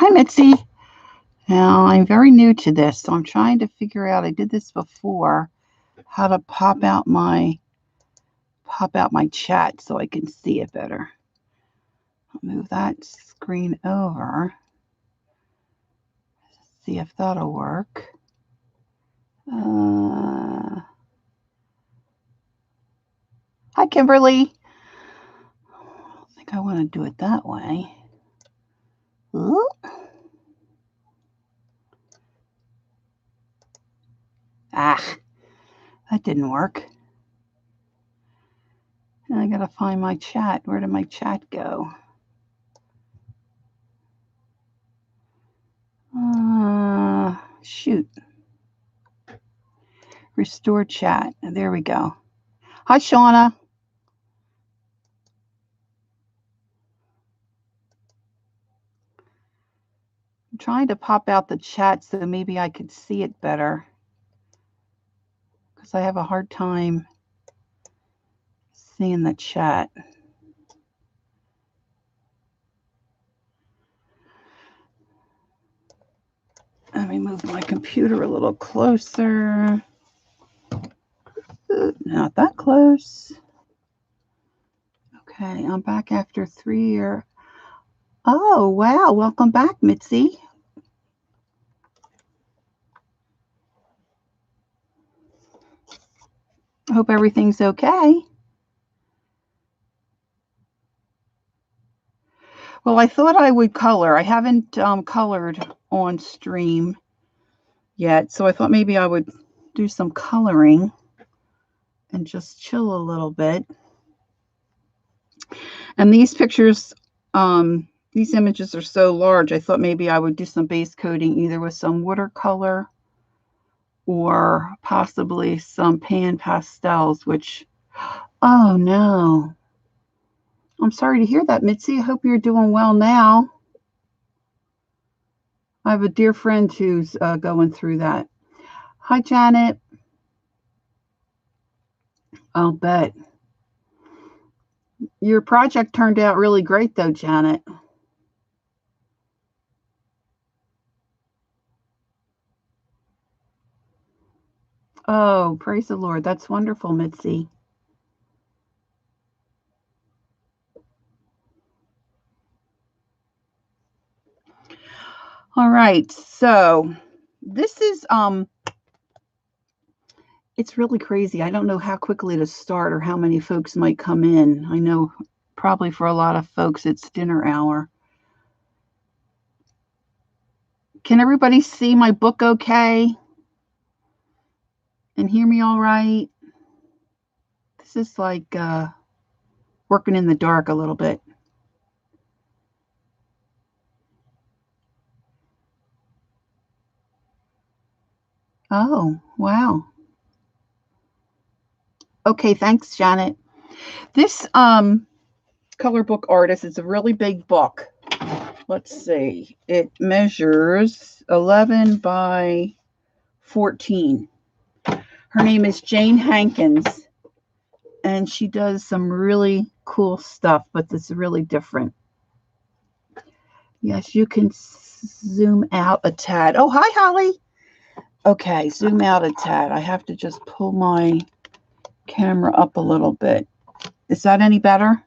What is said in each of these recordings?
Hi, Mitzi. Now, I'm very new to this, so I'm trying to figure out, I did this before, how to pop out my chat so I can see it better. I'll move that screen over. See if that'll work. Hi, Kimberly. I think I want to do it that way. Ooh. Ah, that didn't work. Now I gotta find my chat. Where did my chat go? Shoot. Restore chat. There we go. Hi, Shauna. I'm trying to pop out the chat so maybe I could see it better, because I have a hard time seeing the chat. Let me move my computer a little closer. Not that close. Okay, I'm back after 3 years. Oh, wow. Welcome back, Mitzi. I hope everything's okay. Well, I thought I would color. I haven't colored on stream yet, so I thought maybe I would do some coloring and just chill a little bit. And these pictures, these images are so large, I thought maybe I would do some base coating either with some watercolor or possibly some pan pastels, which, oh no. I'm sorry to hear that, Mitzi. I hope you're doing well now. I have a dear friend who's going through that. Hi, Janet. I'll bet. Your project turned out really great, though, Janet. Oh, praise the Lord. That's wonderful, Mitzi. All right. So this is, it's really crazy. I don't know how quickly to start or how many folks might come in. I know probably for a lot of folks, it's dinner hour. Can everybody see my book okay? And hear me all right? This is like working in the dark a little bit. Oh, wow. Okay, thanks, Janet. This color book artist is a really big book. Let's see. It measures 11 by 14. Her name is Jane Hankins, and she does some really cool stuff, but it's really different. Yes, you can zoom out a tad. Oh, hi, Holly. Okay, zoom out a tad. I have to just pull my camera up a little bit. Is that any better?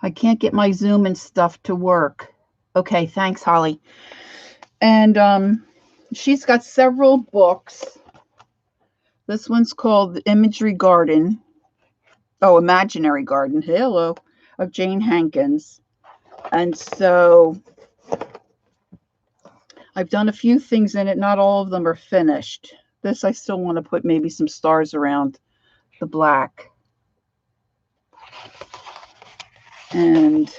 I can't get my Zoom and stuff to work. Okay, thanks, Holly. And she's got several books. This one's called The Imaginary Garden. Oh, Imaginary Garden. Hello. Of Jane Hankins. And so I've done a few things in it. Not all of them are finished. This I still want to put maybe some stars around the black. And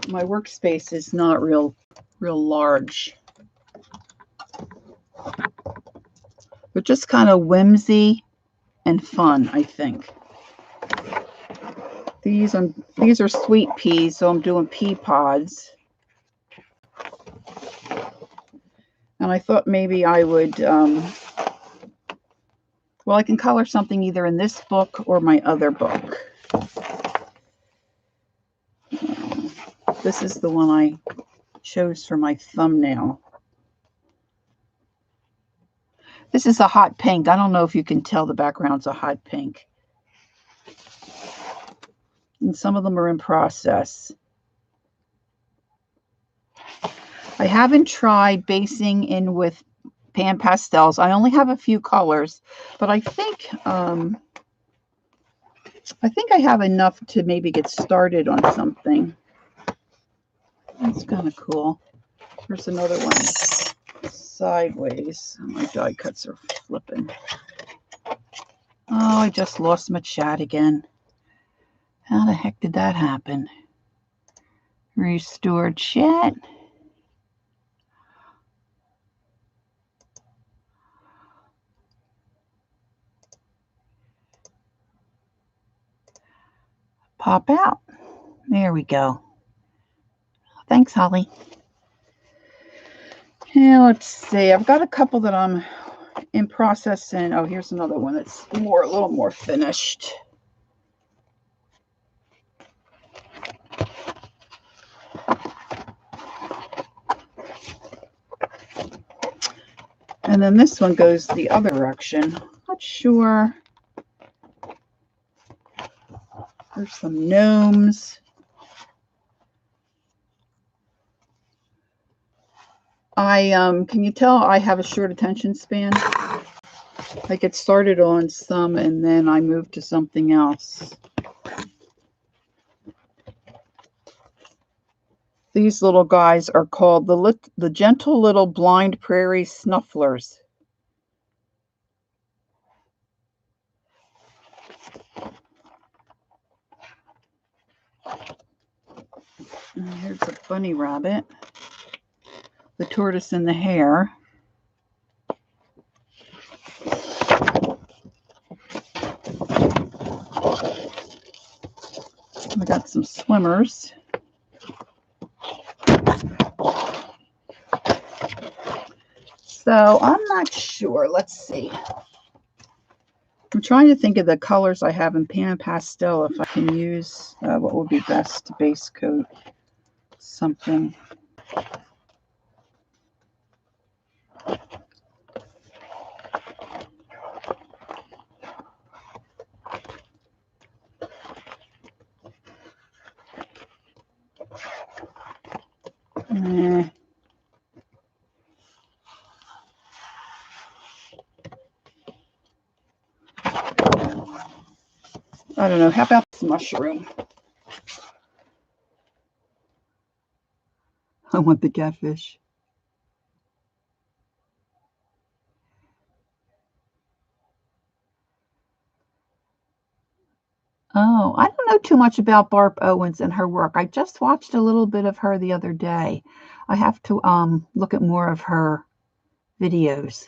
my workspace is not real large. But just kind of whimsy and fun, I think. These are sweet peas, so I'm doing pea pods. And I thought maybe I would Well, I can color something either in this book or my other book. This is the one I chose for my thumbnail. This is a hot pink. I don't know if you can tell the background's a hot pink. And some of them are in process. I haven't tried basing in with pan pastels. I only have a few colors, but I think I have enough to maybe get started on something. That's kind of cool. Here's another one sideways. My die cuts are flipping. Oh, I just lost my chat again. How the heck did that happen? Restore chat. Pop out. There we go. Thanks, Holly. Yeah, let's see. I've got a couple that I'm in process and oh, here's another one that's a little more finished. And then this one goes the other direction. Not sure. There's some gnomes. Can you tell I have a short attention span? I get started on some and then I move to something else. These little guys are called the gentle little blind prairie snufflers. And here's a bunny rabbit, the tortoise and the hare. I got some swimmers. So I'm not sure. Let's see. I'm trying to think of the colors I have in pan pastel if I can use what would be best to base coat something. I don't know. How about this mushroom? I want the catfish. Oh, I don't know too much about Barb Owens and her work. I just watched a little bit of her the other day. I have to look at more of her videos.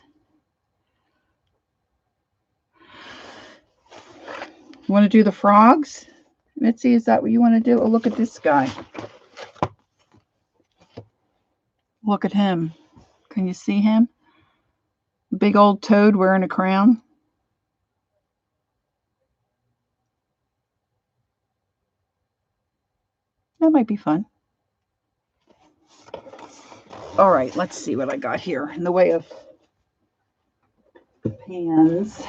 You want to do the frogs? Mitzi, is that what you want to do? Oh, look at this guy. Look at him. Can you see him? Big old toad wearing a crown. That might be fun. All right, let's see what I got here in the way of pans.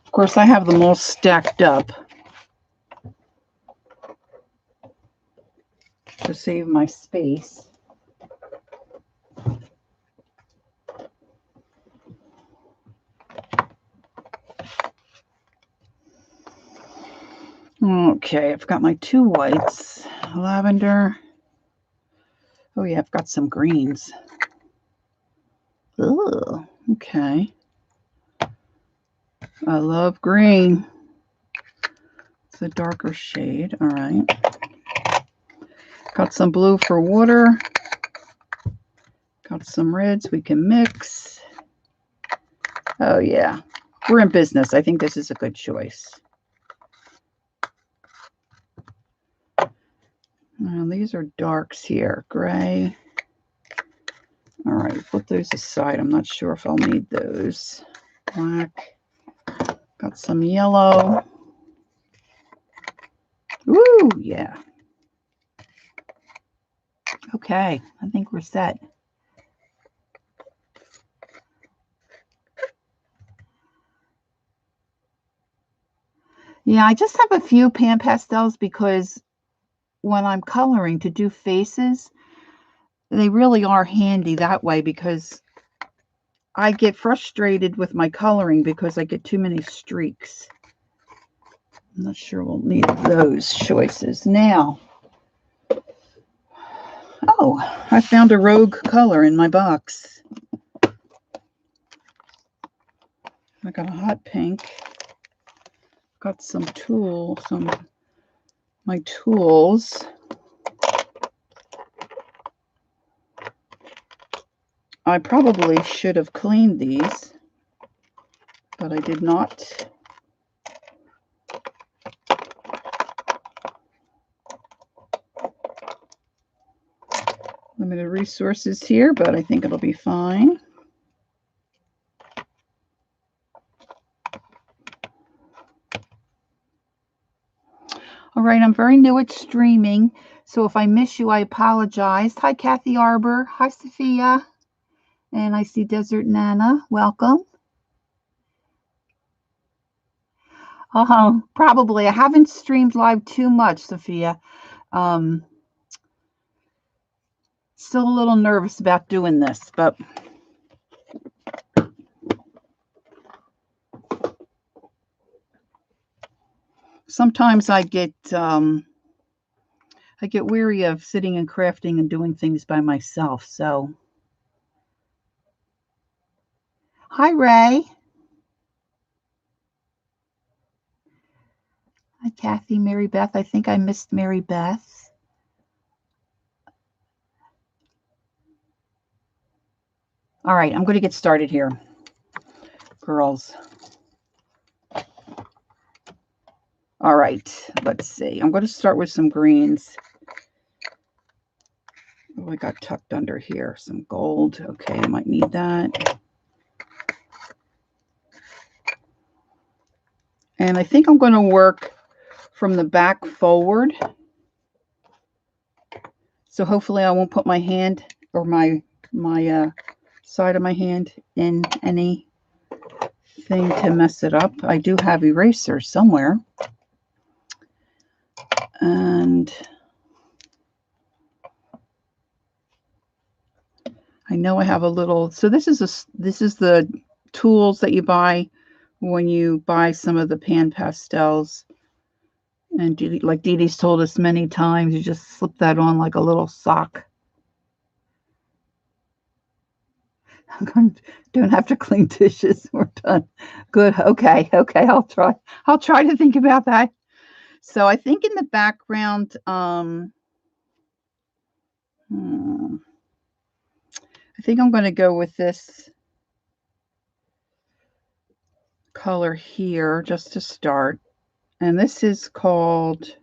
Of course, I have them all stacked up to save my space. Okay, I've got my two whites, lavender. Oh yeah, I've got some greens. Oh, okay. I love green. It's a darker shade. All right. Got some blue for water. Got some reds we can mix. Oh yeah, we're in business. I think this is a good choice. These are darks here. Gray. All right, put those aside. I'm not sure if I'll need those. Black. Got some yellow. Ooh, yeah. Okay, I think we're set. Yeah, I just have a few pan pastels because when I'm coloring to do faces, they really are handy that way because I get frustrated with my coloring because I get too many streaks. I'm not sure we'll need those choices. Now, oh, I found a rogue color in my box. I got a hot pink. Got some my tools. I probably should have cleaned these, but I did not. Limited resources here, but I think it'll be fine. All right, I'm very new at streaming, so if I miss you, I apologize. Hi, Kathy Arbor. Hi, Sophia. And I see Desert Nana. Welcome. Probably. I haven't streamed live too much, Sophia. Still a little nervous about doing this, but sometimes I get weary of sitting and crafting and doing things by myself. So, hi, Ray. Hi, Kathy, Mary Beth. I think I missed Mary Beth. All right, I'm going to get started here, girls. All right, let's see. I'm going to start with some greens. Oh, I got tucked under here. Some gold. Okay, I might need that. And I think I'm going to work from the back forward. So hopefully I won't put my hand or my side of my hand in anything to mess it up. I do have erasers somewhere. And I know I have a little, so this is the tools that you buy when you buy some of the pan pastels. And like Dee Dee's told us many times, you just slip that on like a little sock. Don't have to clean dishes. We're done. Good. Okay. I'll try to think about that. So I think in the background, I think I'm going to go with this color here just to start. And this is called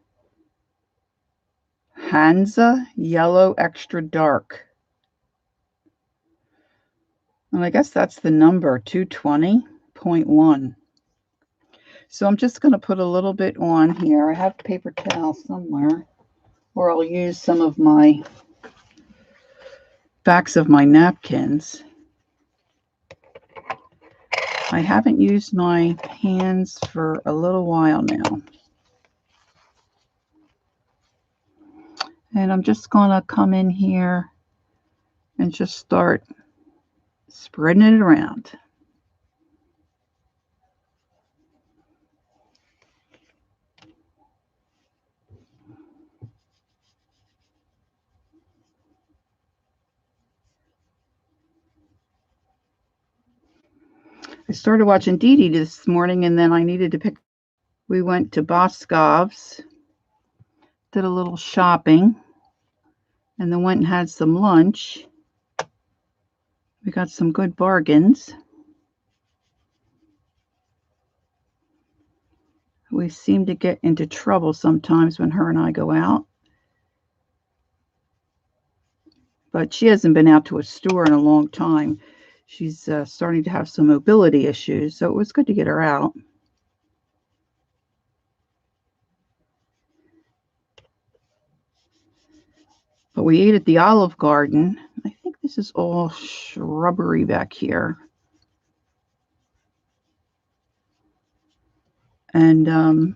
Hansa Yellow Extra Dark. And I guess that's the number 220.1. So I'm just going to put a little bit on here. I have paper towel somewhere, or I'll use some of my backs of my napkins. I haven't used my hands for a little while now. And I'm just going to come in here and just start spreading it around. I started watching Dee Dee this morning, and then I needed to pick. We went to Boscov's, did a little shopping, and then went and had some lunch. We got some good bargains. We seem to get into trouble sometimes when her and I go out. but she hasn't been out to a store in a long time. She's starting to have some mobility issues, so it was good to get her out. But we ate at the Olive Garden. I think this is all shrubbery back here. And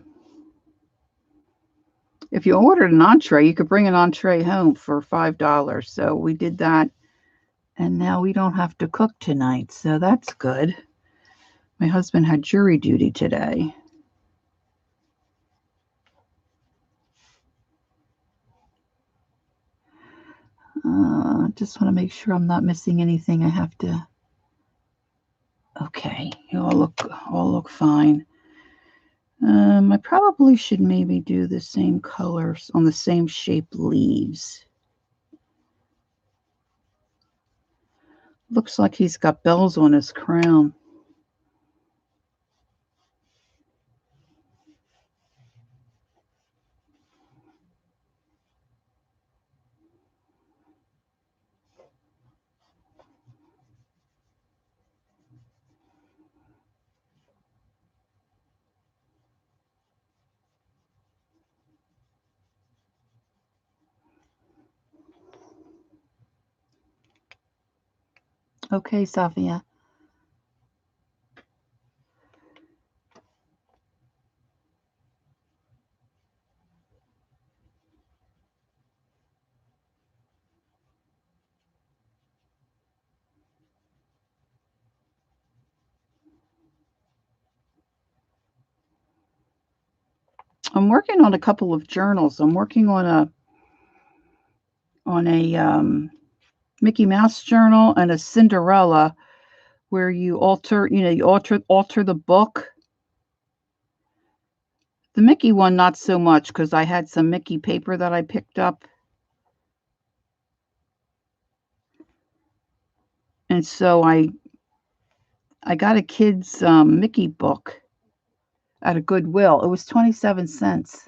if you ordered an entree, you could bring an entree home for $5. So we did that. And now we don't have to cook tonight. So that's good. My husband had jury duty today. Just want to make sure I'm not missing anything I have to. Okay, you all look fine. I probably should maybe do the same colors on the same shape leaves. Looks like he's got bells on his crown. Okay, Safia. I'm working on a couple of journals. I'm working on a Mickey Mouse journal and a Cinderella, where you alter the book. The Mickey one, not so much, because I had some Mickey paper that I picked up. And so I got a kid's Mickey book at a Goodwill. It was 27 cents.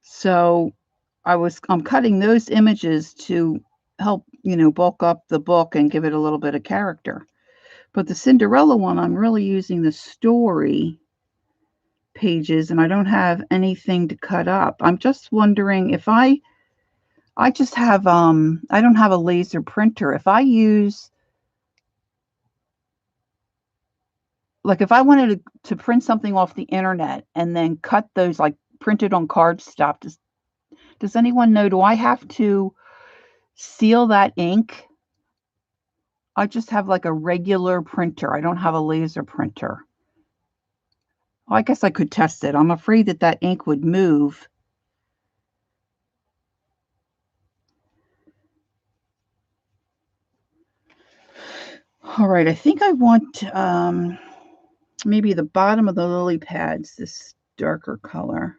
So I'm cutting those images to help, bulk up the book and give it a little bit of character. But the Cinderella one, I'm really using the story pages, and I don't have anything to cut up. I'm just wondering if I just have I don't have a laser printer. If I use, like, if I wanted to print something off the internet and then cut those, like printed on card stuff, does anyone know, do I have to seal that ink? I just have like a regular printer. I don't have a laser printer. Well, I guess I could test it. I'm afraid that ink would move. All right, I think I want maybe the bottom of the lily pads, this darker color.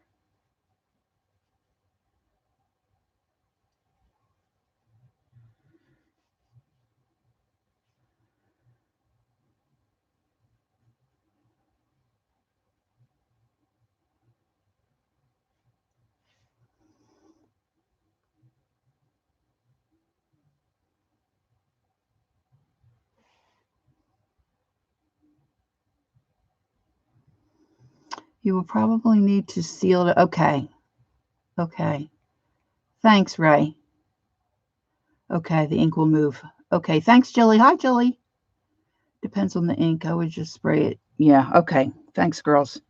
You will probably need to seal it. Okay. Okay. Thanks, Ray. Okay, the ink will move. Okay, thanks, Jilly. Hi, Jilly. Depends on the ink. I would just spray it. Yeah, okay. Thanks, girls.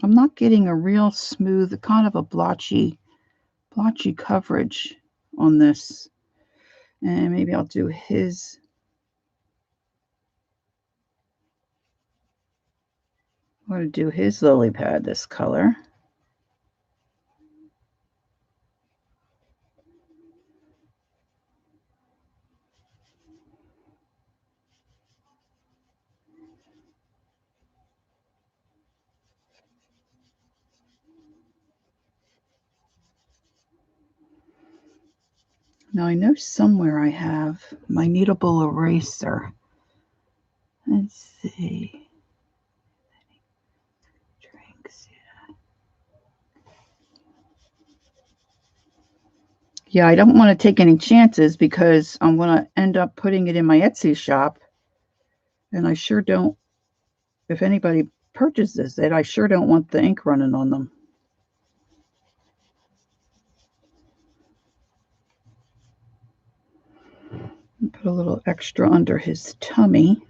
I'm not getting a real smooth, kind of a blotchy coverage on this. And maybe I'll do his. I'm going to do his lily pad this color. Now I know somewhere I have my kneadable eraser. Let's see. Drinks. Yeah, I don't want to take any chances because I'm going to end up putting it in my Etsy shop. And I sure don't, if anybody purchases it, I sure don't want the ink running on them. Put a little extra under his tummy.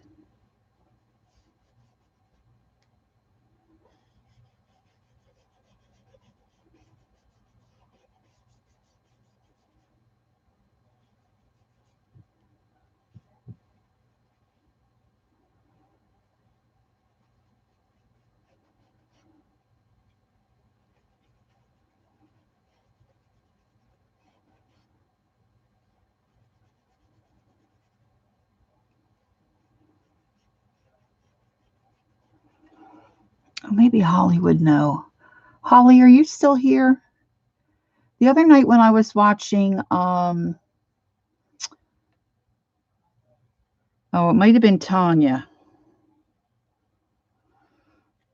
Oh, maybe Holly would know. Holly, are you still here? The other night when I was watching, oh, it might have been Tanya.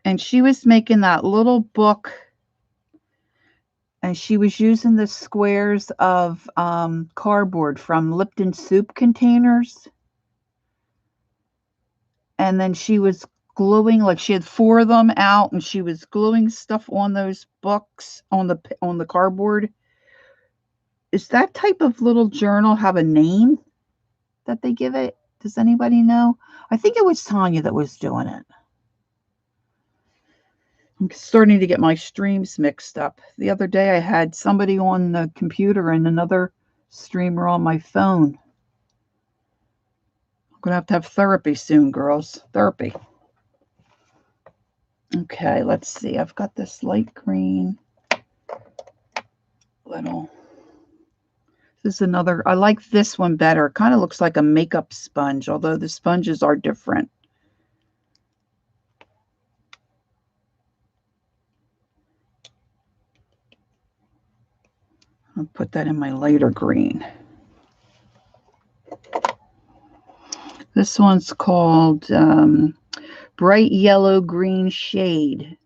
And she was making that little book, and she was using the squares of cardboard from Lipton soup containers. And then she was gluing, like she had 4 of them out, and she was gluing stuff on those books on the cardboard. Is that type of little journal have a name that they give it? Does anybody know? I think it was Tanya that was doing it. I'm starting to get my streams mixed up. The other day I had somebody on the computer and another streamer on my phone. I'm going to have therapy soon, girls. Therapy. Okay, let's see. I've got this light green little. This is another. I like this one better. It kind of looks like a makeup sponge, although the sponges are different. I'll put that in my lighter green. This one's called Bright Yellow Green Shade,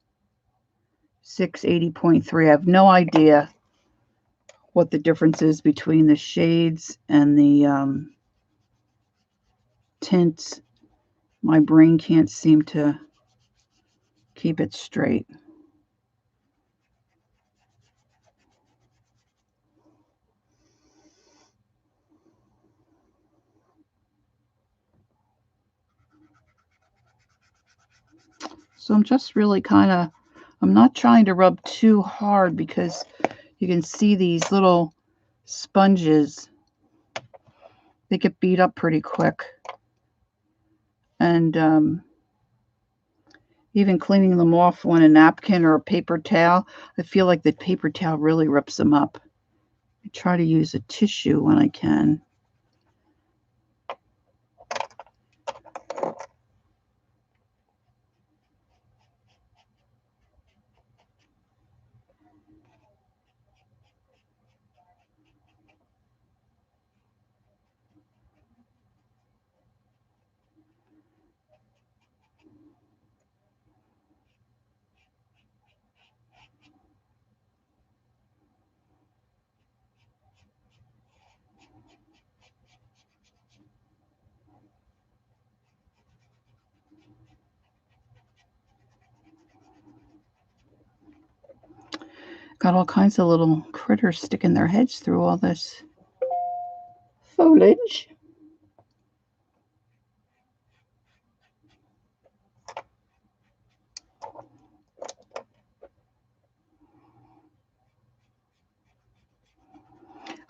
680.3. I have no idea what the difference is between the shades and the tints. My brain can't seem to keep it straight. So I'm just really I'm not trying to rub too hard because you can see these little sponges. They get beat up pretty quick. And even cleaning them off on a napkin or a paper towel, I feel like the paper towel really rips them up. I try to use a tissue when I can. Got all kinds of little critters sticking their heads through all this foliage.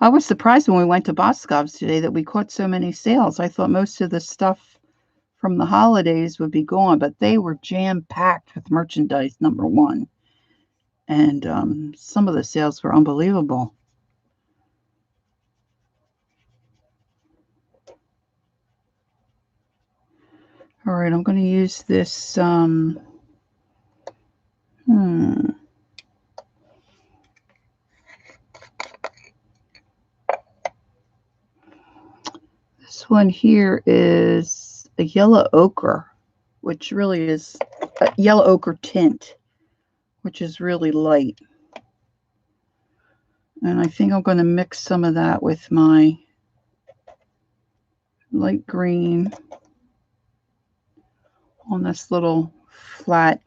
I was surprised when we went to Boscov's today that we caught so many sales. I thought most of the stuff from the holidays would be gone, but they were jam-packed with merchandise, number one. And some of the sales were unbelievable. All right, I'm going to use this. one here is a yellow ochre, which really is a yellow ochre tint, which is really light. And I think I'm going to mix some of that with my light green on this little flat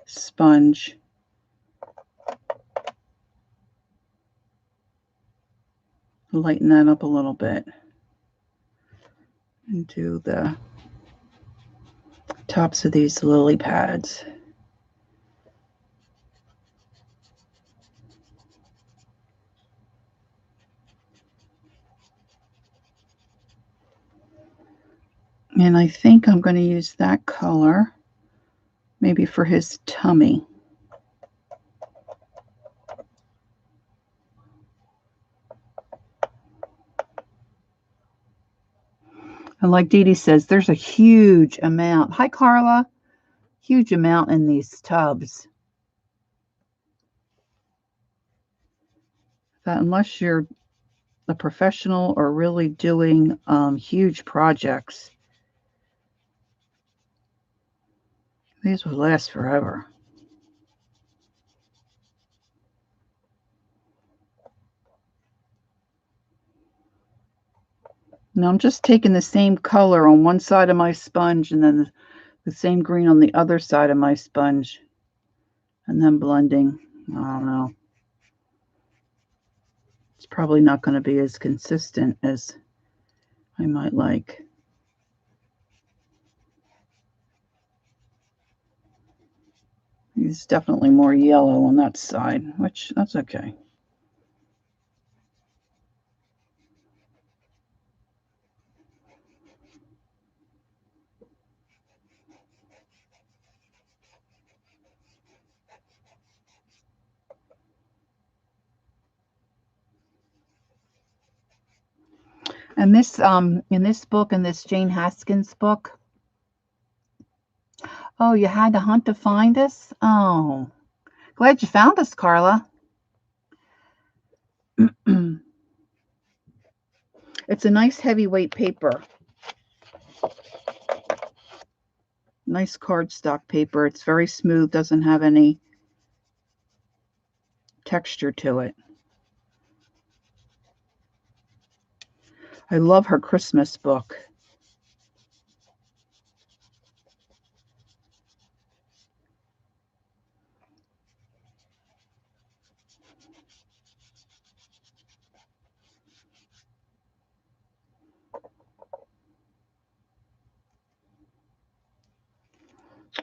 sponge. Lighten that up a little bit and do the tops of these lily pads. And I think I'm going to use that color maybe for his tummy. And like Dee Dee says, there's a huge amount. Hi, Carla. Huge amount in these tubs. That unless you're a professional or really doing huge projects, these will last forever. Now I'm just taking the same color on one side of my sponge and then the same green on the other side of my sponge and then blending. I don't know. It's probably not going to be as consistent as I might like. It's definitely more yellow on that side, which that's okay. And this in this book, in this Jane Haskins book, oh, you had to hunt to find us? Oh, glad you found us, Carla. It's a nice heavyweight paper. Nice cardstock paper. It's very smooth, doesn't have any texture to it. I love her Christmas book.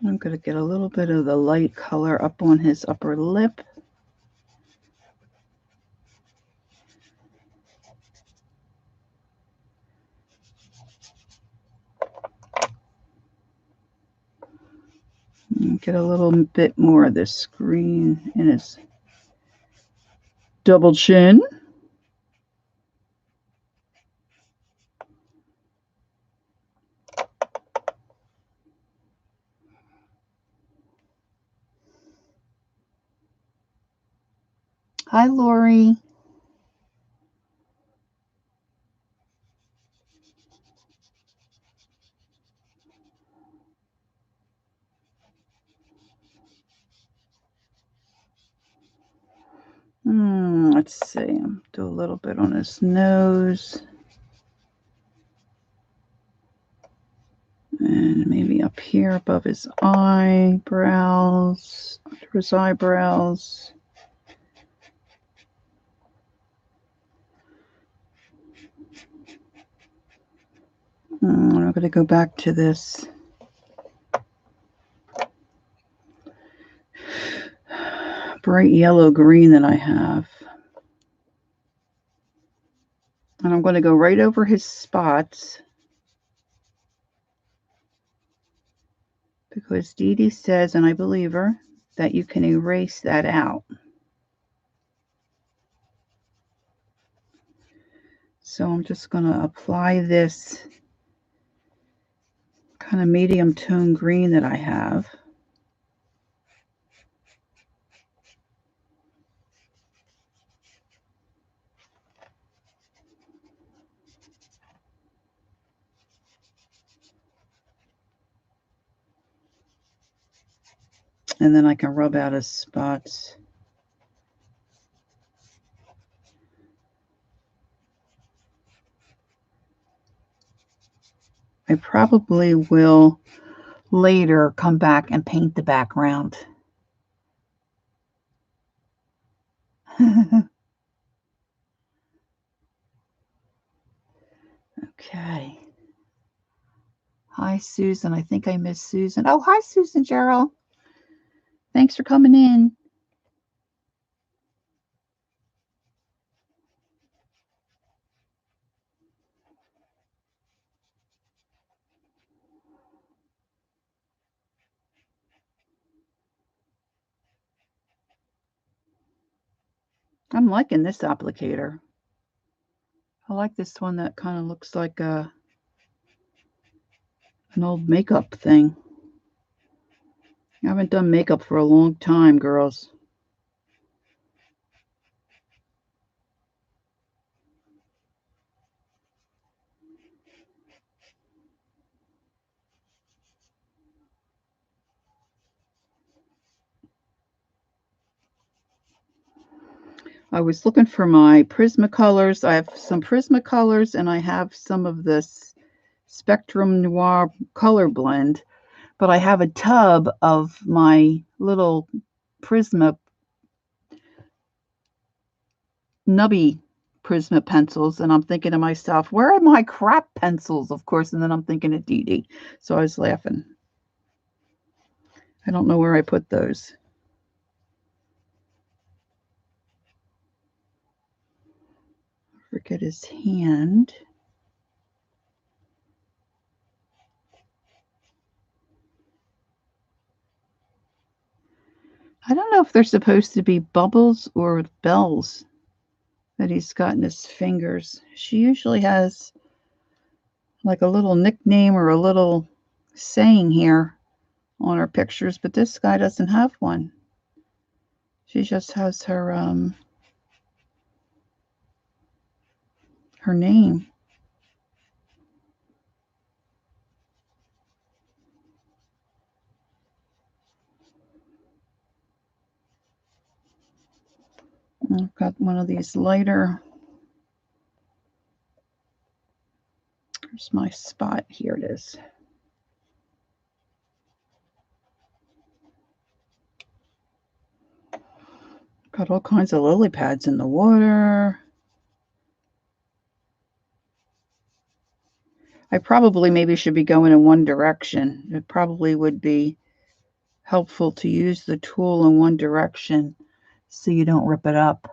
I'm going to get a little bit of the light color up on his upper lip. And get a little bit more of this green in his double chin. Hi, Lori. Let's see. Do a little bit on his nose. And maybe up here above his eyebrows, under his eyebrows. I'm going to go back to this bright yellow green that I have. And I'm going to go right over his spots because Dee Dee says, and I believe her, that you can erase that out. So I'm just going to apply this kind of medium tone green that I have. And then I can rub out his spots. I probably will later come back and paint the background. Okay. Hi, Susan. I think I missed Susan. Oh, hi, Susan Gerald. Thanks for coming in. I'm liking this applicator. I like this one that kind of looks like an old makeup thing. I haven't done makeup for a long time, girls. I was looking for my Prismacolors. I have some Prismacolors and I have some of this Spectrum Noir color blend, but I have a tub of my little Prisma nubby Prisma pencils, and I'm thinking to myself, where are my crap pencils, of course, and then I'm thinking of Dee Dee. So I was laughing. I don't know where I put those. Forget his hand. I don't know if they're supposed to be bubbles or bells that he's got in his fingers. She usually has like a little nickname or a little saying here on her pictures, but this guy doesn't have one. She just has her name. I've got one of these lighter. Here's my spot. Here it is. Got all kinds of lily pads in the water. I probably maybe should be going in one direction. It probably would be helpful to use the tool in one direction so you don't rip it up.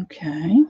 Okay.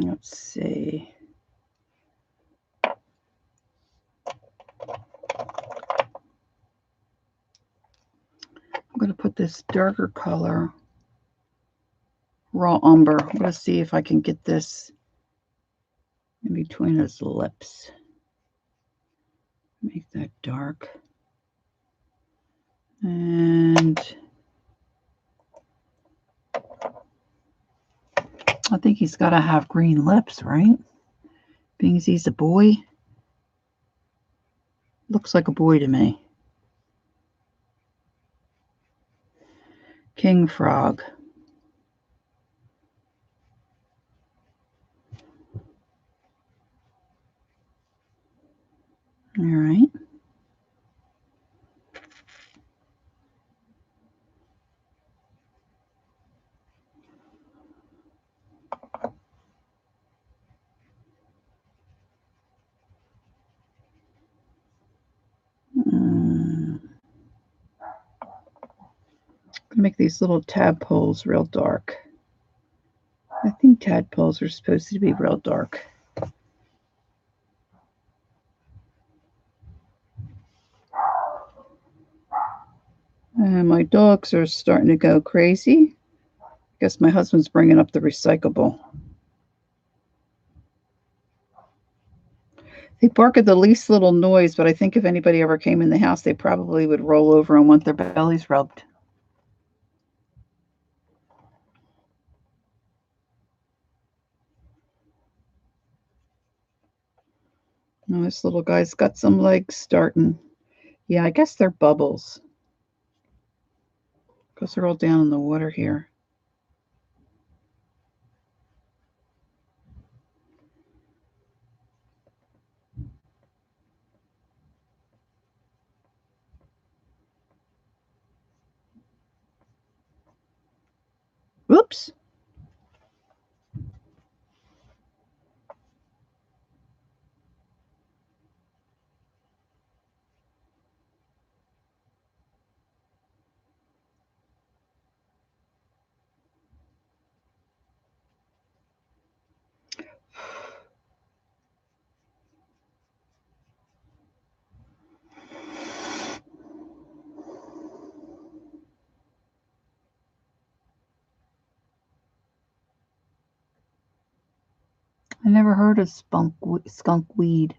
Let's see. I'm going to put this darker color, raw umber. I'm going to see if I can get this in between his lips. Make that dark. And I think he's got to have green lips, right? Being as he's a boy. Looks like a boy to me. King frog. All right. Make these little tadpoles real dark. I think tadpoles are supposed to be real dark. And my dogs are starting to go crazy. I guess my husband's bringing up the recyclable. They bark at the least little noise, but I think if anybody ever came in the house, they probably would roll over and want their bellies rubbed. Oh, this little guy's got some legs starting. Yeah, I guess they're bubbles. Because they're all down in the water here. Whoops. I never heard of skunk weed.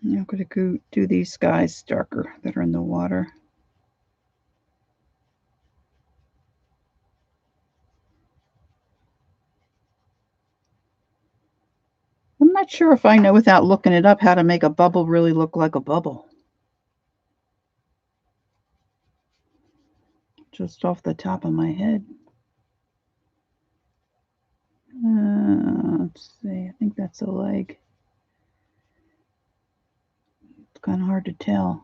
I'm going to go do these guys darker that are in the water. I'm not sure if I know without looking it up how to make a bubble really look like a bubble. Just off the top of my head. Let's see. I think that's a leg. It's kind of hard to tell.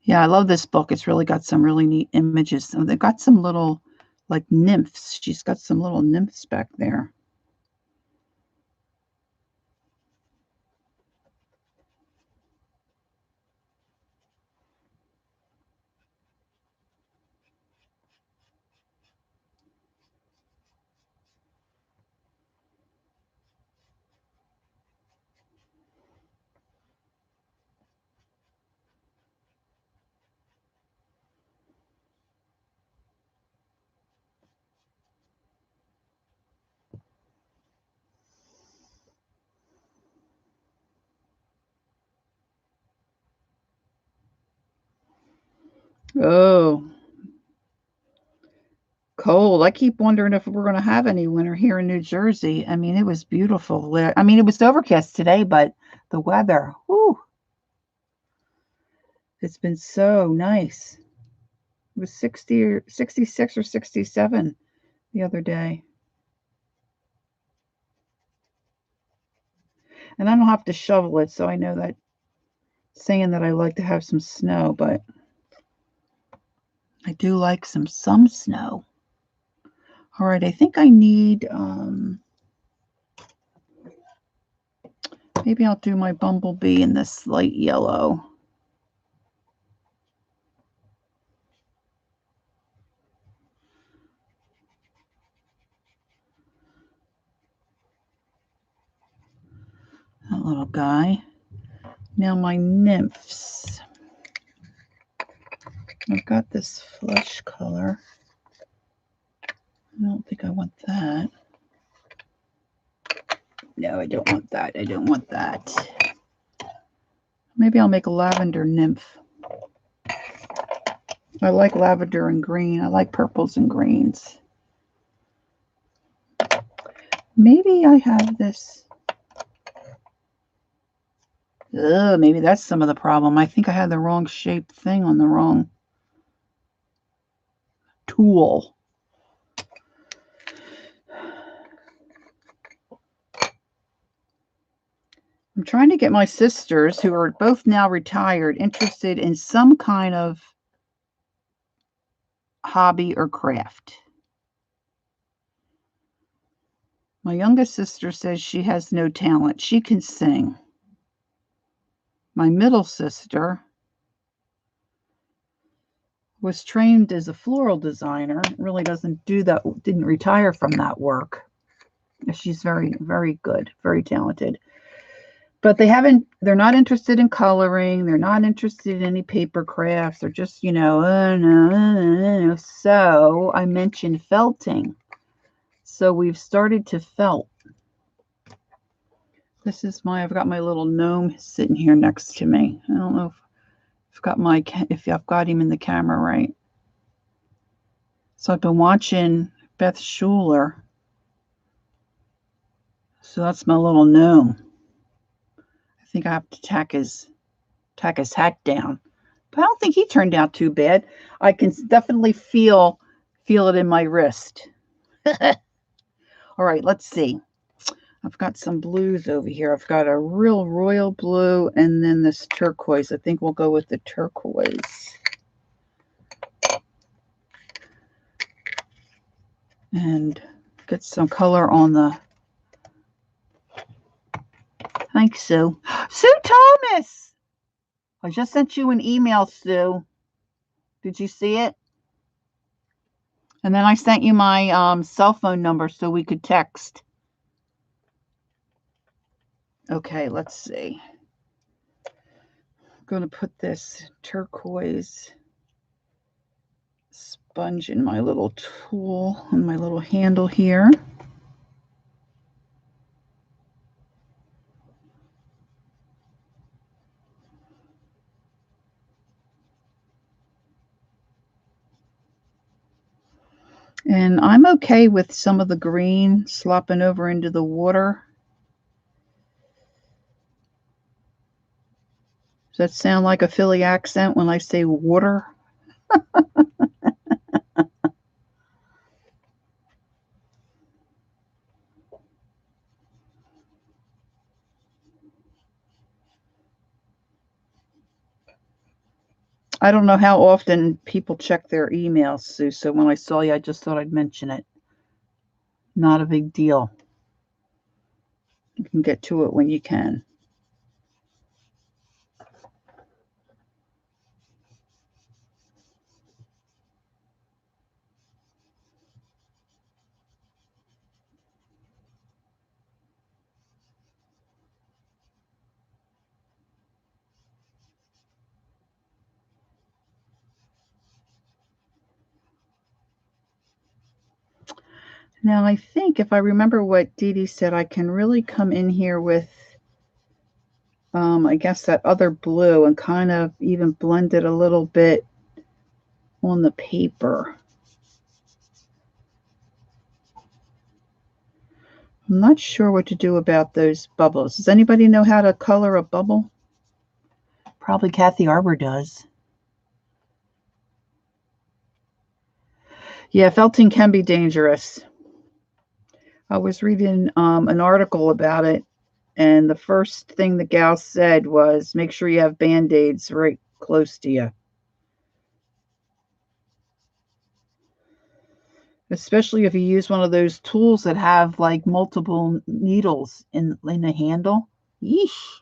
Yeah, I love this book. It's really got some really neat images. So they've got some little, like, nymphs. She's got some little nymphs back there. Oh, cold. I keep wondering if we're going to have any winter here in New Jersey. I mean, it was beautiful. I mean, it was overcast today, but the weather, whew, it's been so nice. It was 60 or 66 or 67 the other day. And I don't have to shovel it, so I know that saying that I like to have some snow, but I do like some snow. All right, I think I need, maybe I'll do my bumblebee in this light yellow. That little guy. Now my nymphs. I've got this flesh color. I don't think I want that. No, I don't want that. I don't want that. Maybe I'll make a lavender nymph. I like lavender and green. I like purples and greens. Maybe I have this. Ugh, maybe that's some of the problem. I think I had the wrong shaped thing on the wrong tool. I'm trying to get my sisters, who are both now retired, interested in some kind of hobby or craft. My youngest sister says she has no talent. She can sing. My middle sister was trained as a floral designer. Really doesn't do that, didn't retire from that work. She's very, very good, very talented. But they're not interested in coloring. They're not interested in any paper crafts. They're just, no. So I mentioned felting. So we've started to felt. This is I've got my little gnome sitting here next to me. I don't know if I've got him in the camera right. So I've been watching Beth Schuler. So that's my little gnome. I think I have to tack his hat down. But I don't think he turned out too bad. I can definitely feel it in my wrist. All right, let's see. I've got some blues over here. I've got a real royal blue and then this turquoise. I think we'll go with the turquoise. And get some color on the... Thanks, Sue. Sue Thomas! I just sent you an email, Sue. Did you see it? And then I sent you my cell phone number so we could text. Okay, let's see. I'm going to put this turquoise sponge in my little tool, on my little handle here. And I'm okay with some of the green slopping over into the water. Does that sound like a Philly accent when I say water? I don't know how often people check their emails, Sue, so when I saw you, I just thought I'd mention it. Not a big deal. You can get to it when you can. Now, I think if I remember what Dee Dee said, I can really come in here with, I guess, that other blue and kind of even blend it a little bit on the paper. I'm not sure what to do about those bubbles. Does anybody know how to color a bubble? Probably Kathy Arbor does. Yeah, felting can be dangerous. I was reading an article about it, and the first thing the gal said was make sure you have Band-Aids right close to you. Especially if you use one of those tools that have like multiple needles in the handle. Yeesh.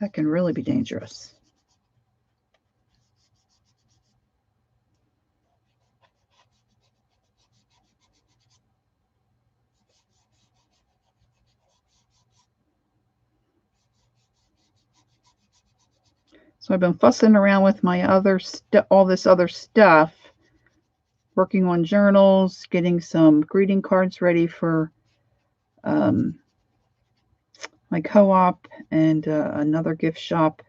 That can really be dangerous. So I've been fussing around with my all this other stuff, working on journals, getting some greeting cards ready for my co-op and another gift shop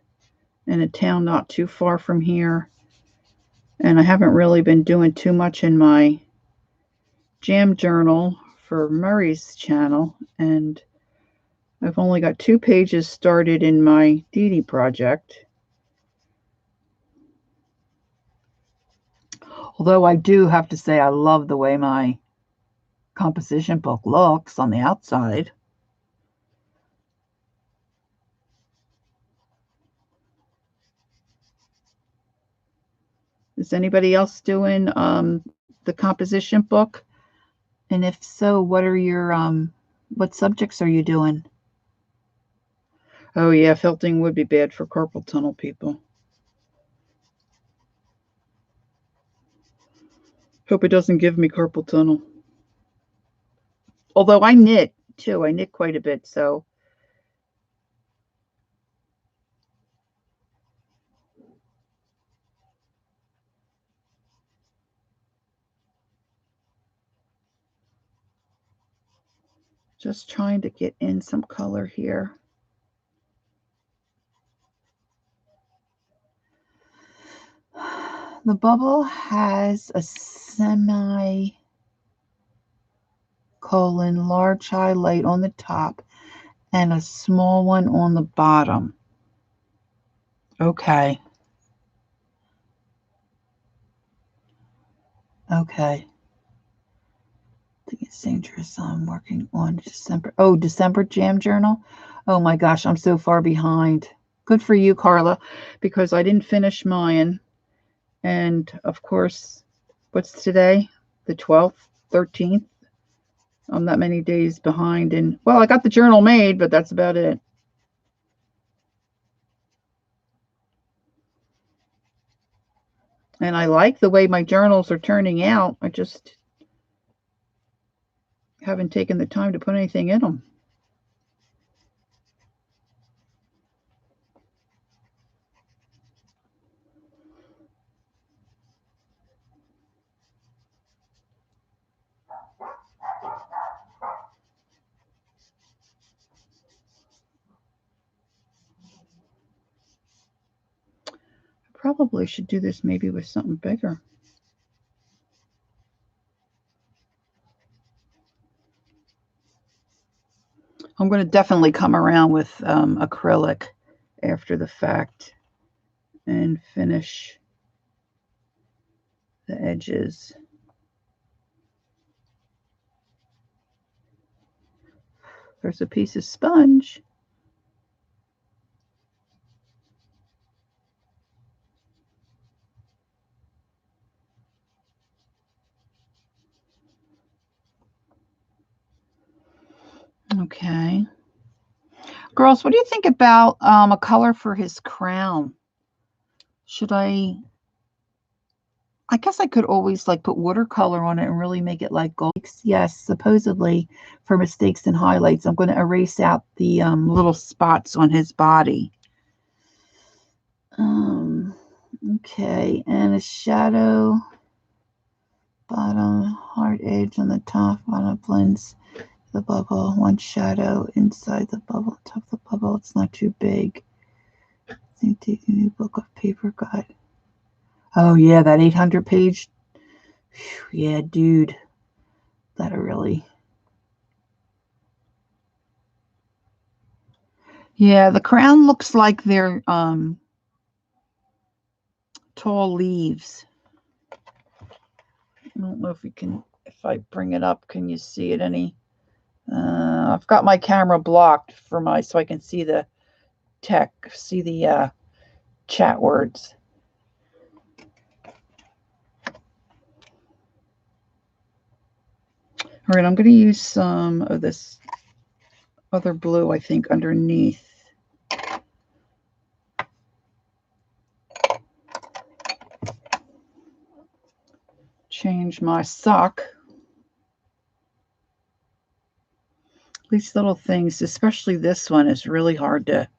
in a town not too far from here. And I haven't really been doing too much in my jam journal for Murray's channel, and I've only got 2 pages started in my Dee Dee project. Although I do have to say I love the way my composition book looks on the outside. Is anybody else doing the composition book? And if so, what are your what subjects are you doing? Oh yeah, felting would be bad for carpal tunnel people. Hope it doesn't give me carpal tunnel. Although I knit too. I knit quite a bit, so just trying to get in some color here. The bubble has a semicolon large highlight on the top and a small one on the bottom. Okay. Okay. I think it's dangerous. I'm working on December. Oh, December jam journal. Oh my gosh, I'm so far behind. Good for you, Carla, because I didn't finish mine. And of course, what's today? The 12th, 13th. I'm that many days behind. And well, I got the journal made, but that's about it. And I like the way my journals are turning out. I just haven't taken the time to put anything in them. I probably should do this maybe with something bigger. I'm going to definitely come around with acrylic after the fact and finish the edges. There's a piece of sponge. Okay. Girls, what do you think about a color for his crown? Should I guess I could always like put watercolor on it and really make it like gold. Yes, supposedly for mistakes and highlights, I'm going to erase out the little spots on his body. Okay, and a shadow bottom, hard edge on the top, bottom blends the bubble, one shadow inside the bubble, top of the bubble. It's not too big. I think take a new book of paper guide. Oh yeah, that 800 page. Whew, yeah, dude. That'll really. Yeah, the crown looks like they're tall leaves. I don't know if you can, if I bring it up, can you see it any? I've got my camera blocked for my, so I can see the see the chat words. All right, I'm going to use some of this other blue, I think, underneath. Change my sock. These little things, especially this one, is really hard to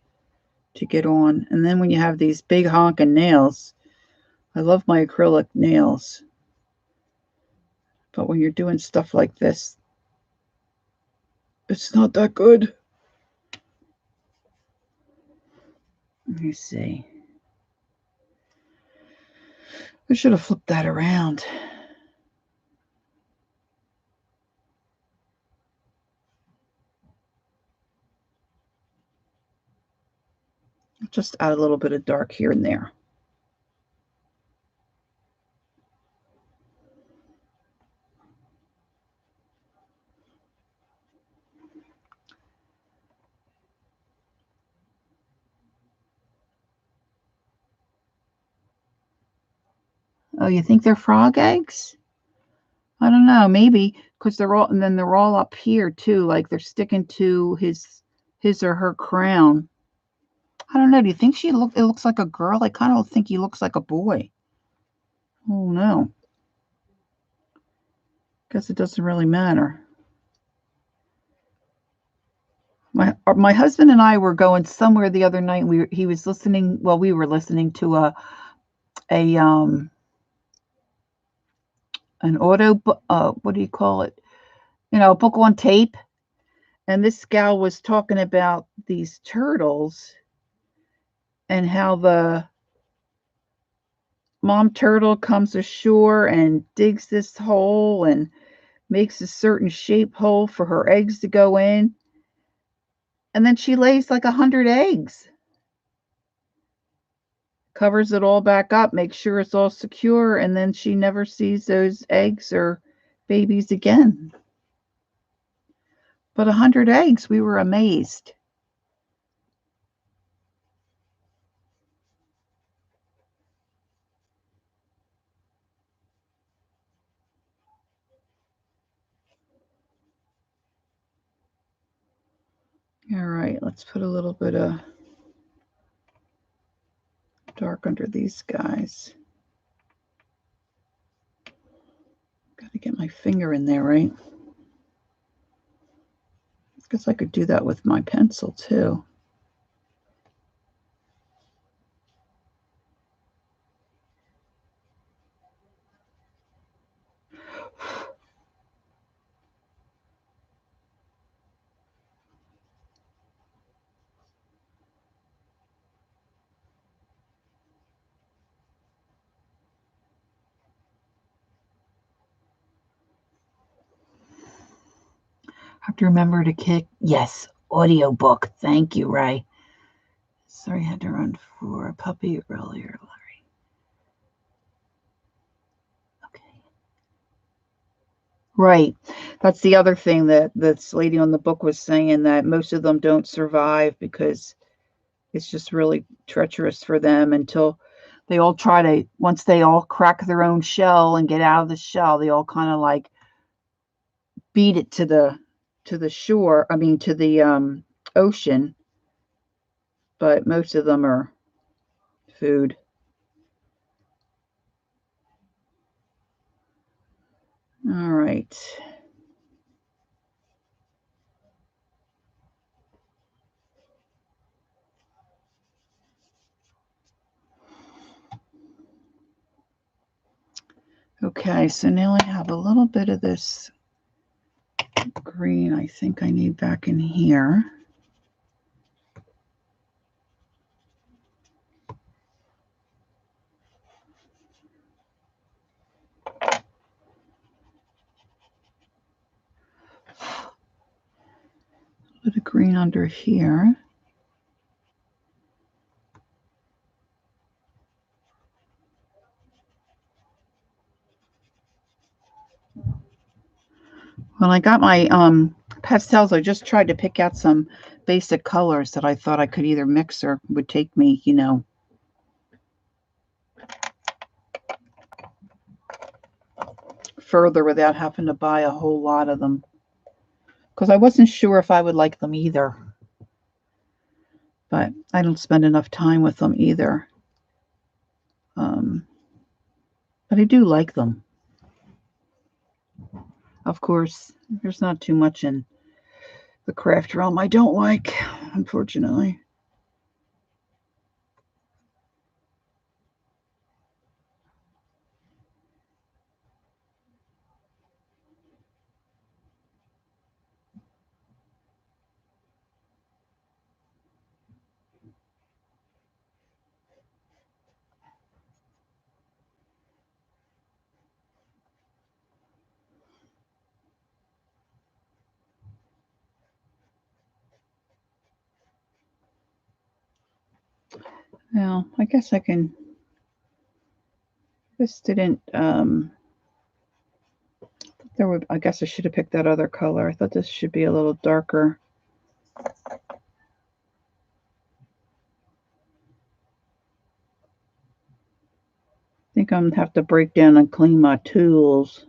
get on. And then when you have these big honking nails, I love my acrylic nails. But when you're doing stuff like this, it's not that good. Let me see. I should have flipped that around. just add a little bit of dark here and there. Oh, you think they're frog eggs? I don't know, maybe because they're all up here too, like they're sticking to his or her crown. I don't know. Do you think it looks like a girl? I kind of think he looks like a boy. Oh no. Guess it doesn't really matter. My husband and I were going somewhere the other night. He was listening. Well, we were listening to a an audio book. What do you call it? A book on tape. And this gal was talking about these turtles and how the mom turtle comes ashore and digs this hole and makes a certain shape hole for her eggs to go in. And then she lays like 100 eggs. Covers it all back up, makes sure it's all secure, and then she never sees those eggs or babies again. But 100 eggs, we were amazed. All right, let's put a little bit of dark under these guys. Got to get my finger in there, right? I guess I could do that with my pencil too. Have to remember to kick. Yes, audiobook. Thank you, Ray. Sorry, I had to run for a puppy earlier, Larry. Okay. Right. That's the other thing that this lady on the book was saying, that most of them don't survive because it's just really treacherous for them until they all once they all crack their own shell and get out of the shell, they all kind of like beat it to the shore, to the ocean, but most of them are food. All right. Okay, so now I have a little bit of this green I think I need back in here. A bit of green under here. When I got my pastels, I just tried to pick out some basic colors that I thought I could either mix or would take me, further without having to buy a whole lot of them. Because I wasn't sure if I would like them either. But I don't spend enough time with them either. But I do like them. Of course, there's not too much in the craft realm I don't like, unfortunately. Well, I guess I can. This didn't. There would. I guess I should have picked that other color. I thought this should be a little darker. I think I'm gonna have to break down and clean my tools.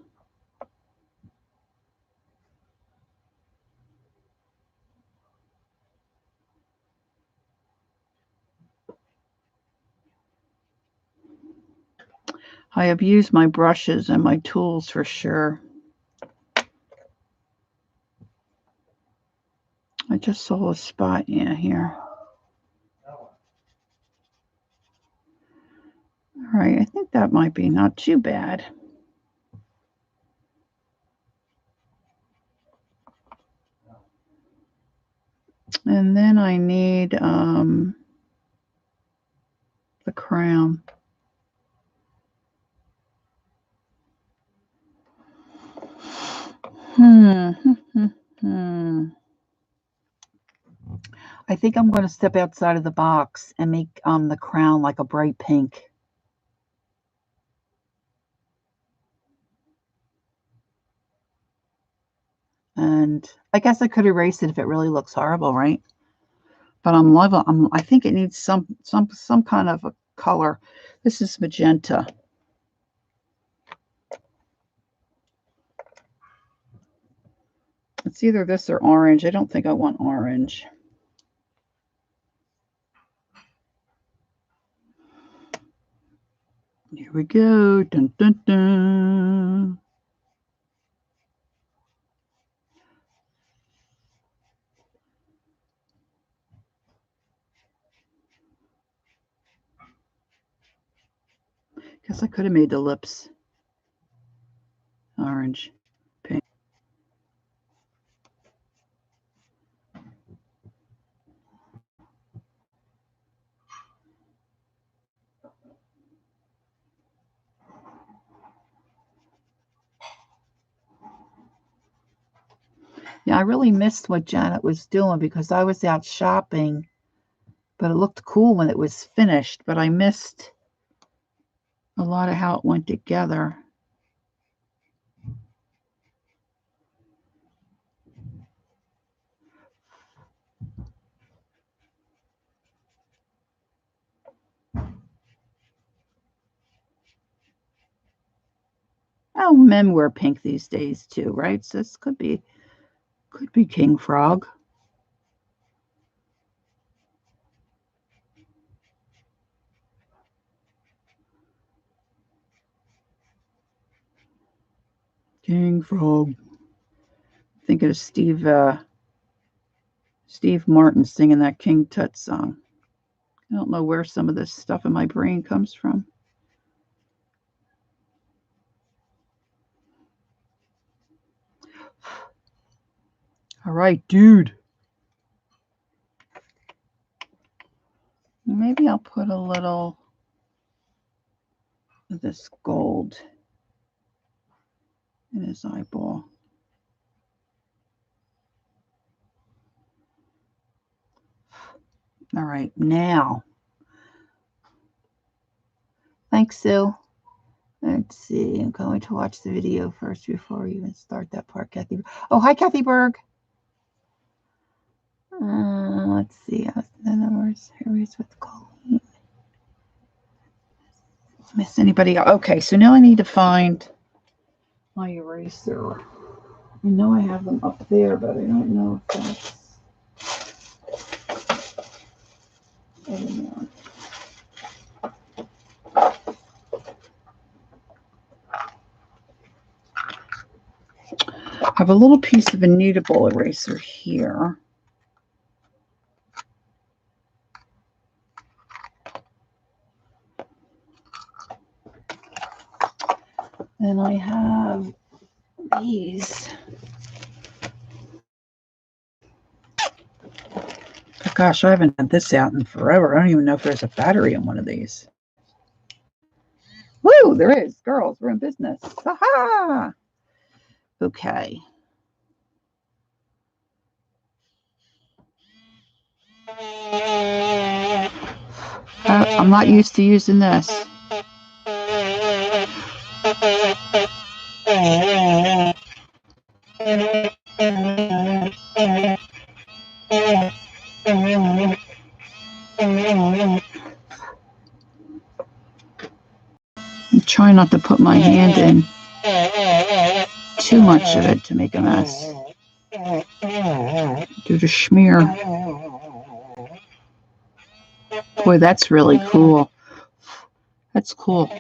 I have used my brushes and my tools for sure. I just saw a spot, yeah, here. All right, I think that might be not too bad. And then I need the crown. I think I'm going to step outside of the box and make the crown like a bright pink. And I guess I could erase it if it really looks horrible, right? But I think it needs some kind of a color. This is magenta. It's either this or orange. I don't think I want orange. Here we go. Dun, dun, dun. Guess I could have made the lips orange, pink. Yeah, I really missed what Janet was doing because I was out shopping, but it looked cool when it was finished, but I missed a lot of how it went together. Oh, men wear pink these days too, right? So this could be King Frog. King Frog. Thinking of Steve Martin singing that King Tut song. I don't know where some of this stuff in my brain comes from. All right, dude. Maybe I'll put a little of this gold in his eyeball. All right, now. Thanks, Sue. Let's see. I'm going to watch the video first before we even start that part, Kathy. Oh, hi, Kathy Berg. Let's see. The numbers. Here is with Colleen. Miss anybody else? Okay, so now I need to find my eraser. I know I have them up there, but I don't know if that's. I have a little piece of a kneadable eraser here. And I have these. Oh, gosh, I haven't had this out in forever. I don't even know if there's a battery in one of these. Woo, there is. Girls, we're in business. Ha-ha! Okay. I'm not used to using this. I'm trying not to put my hand in too much of it to make a mess. Do the smear. Boy, that's really cool. That's cool.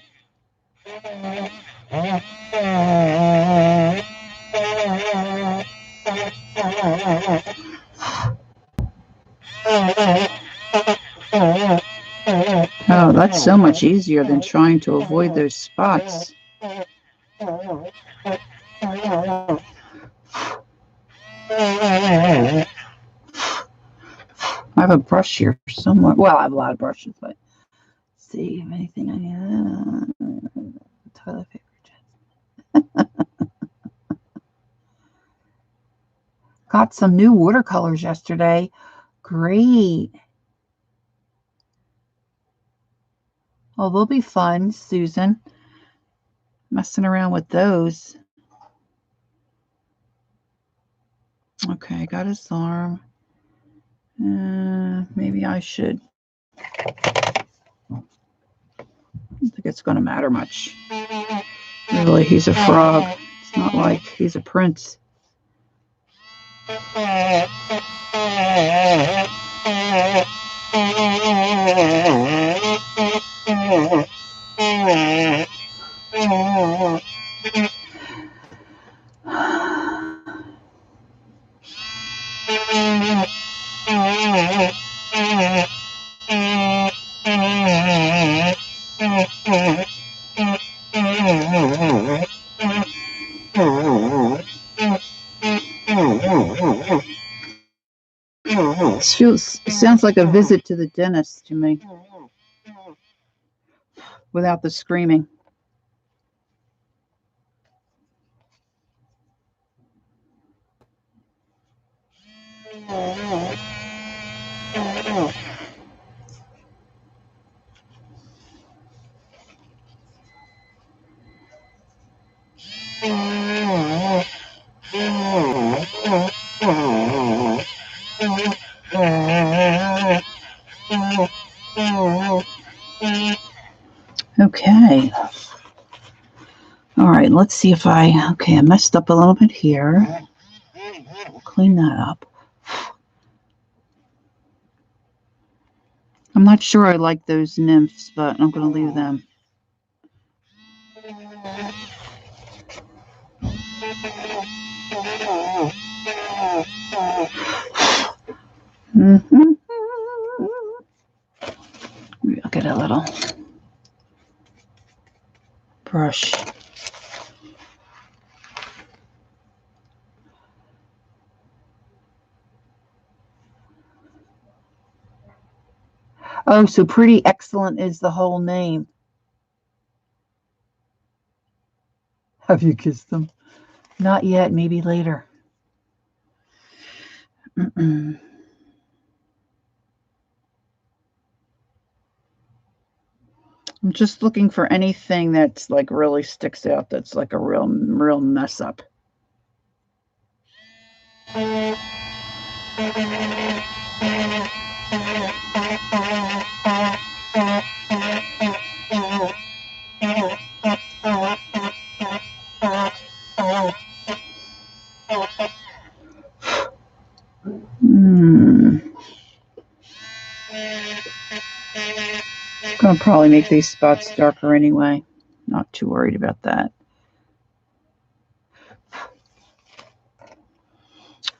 Oh, that's so much easier than trying to avoid those spots. I have a brush here somewhere. Well, I have a lot of brushes, but let's see if anything I need. Toilet paper. Got some new watercolors yesterday. Great. Oh, they'll be fun, Susan. Messing around with those. Okay, got his arm. Maybe I should. I don't think it's going to matter much. Really, he's a frog. It's not like he's a prince. Sounds like a visit to the dentist to me, without the screaming. Okay. All right, let's see if I messed up a little bit here. Clean that up. I'm not sure I like those nymphs, but I'm going to leave them. I'll get a little brush. Oh, so Pretty Excellent is the whole name. Have you kissed them? Not yet, maybe later. I'm just looking for anything that's like really sticks out, that's like a real mess up. Gonna probably make these spots darker anyway. Not too worried about that.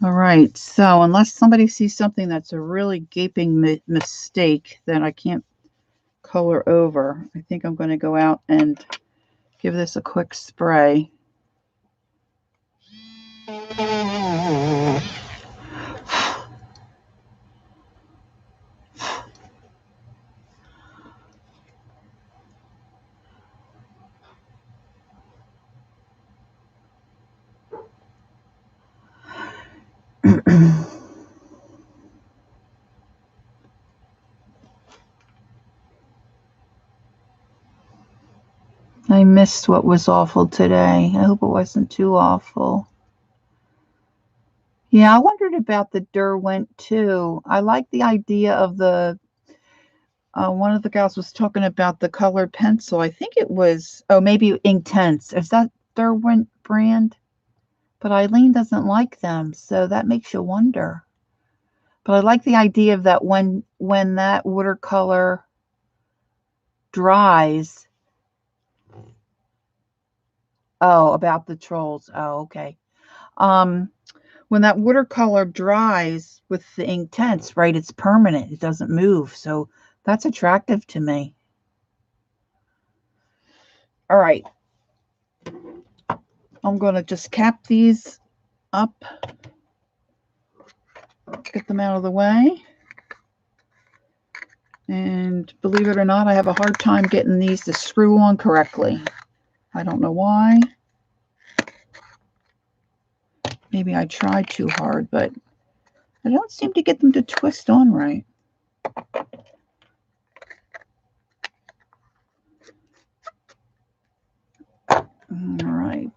All right, so unless somebody sees something that's a really gaping mistake that I can't color over, I think I'm going to go out and give this a quick spray. I missed what was awful today. I hope it wasn't too awful. Yeah, I wondered about the Derwent too. I like the idea of the, one of the gals was talking about the colored pencil. I think it was, oh, maybe Inktense. Is that Derwent brand? But Eileen doesn't like them, so that makes you wonder. But I like the idea of that when that watercolor dries. Oh, about the trolls. Oh, okay. When that watercolor dries with the Inktense, right, it's permanent. It doesn't move. So that's attractive to me. All right. I'm going to just cap these up. Get them out of the way. And believe it or not, I have a hard time getting these to screw on correctly. I don't know why. Maybe I tried too hard, but I don't seem to get them to twist on right. All right.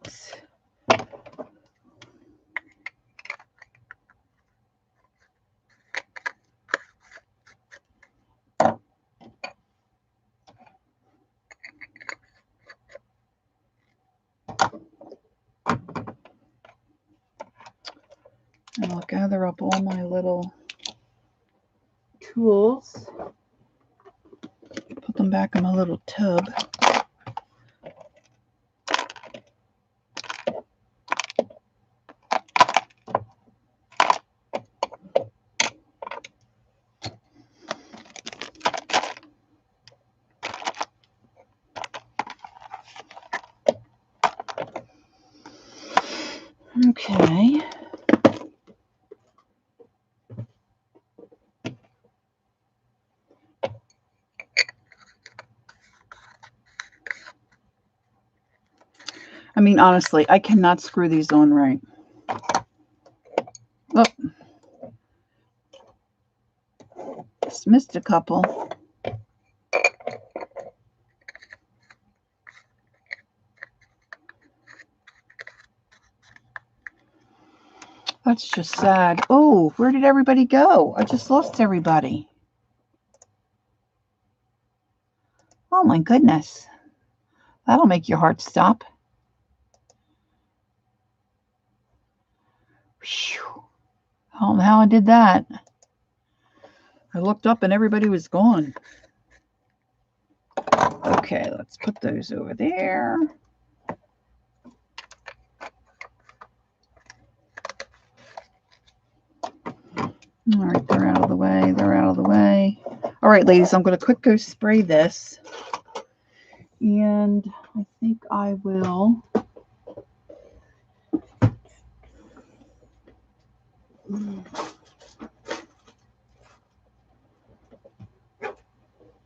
And I'll gather up all my little tools, put them back in my little tub. Okay. I mean, honestly, I cannot screw these on right. Oh, just missed a couple. That's just sad. Oh, where did everybody go? I just lost everybody. Oh my goodness. That'll make your heart stop. Whew. I don't know how I did that. I looked up and everybody was gone. Okay, let's put those over there. All right, they're out of the way. They're out of the way. All right, ladies, I'm going to quick go spray this. And I think I will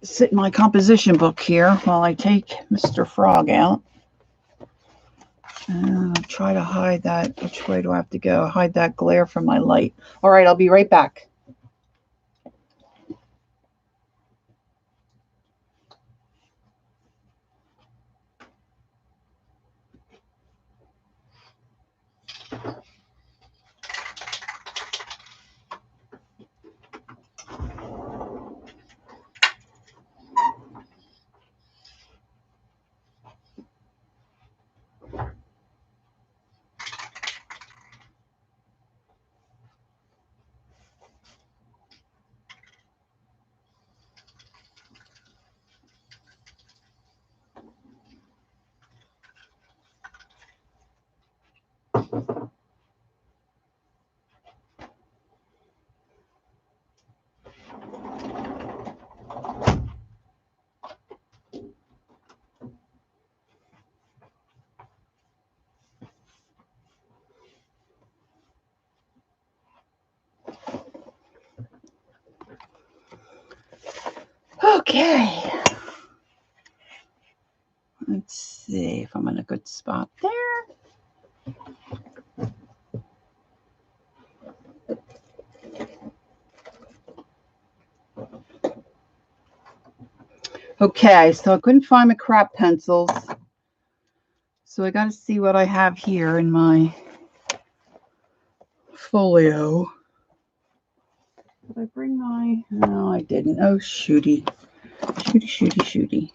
sit in my composition book here while I take Mr. Frog out. And I'll try to hide that. Which way do I have to go? Hide that glare from my light. All right, I'll be right back. Okay. Let's see if I'm in a good spot there. Okay, so I couldn't find my crop pencils. So I got to see what I have here in my folio. Did I bring my... No, I didn't. Oh, shooty. Shooty.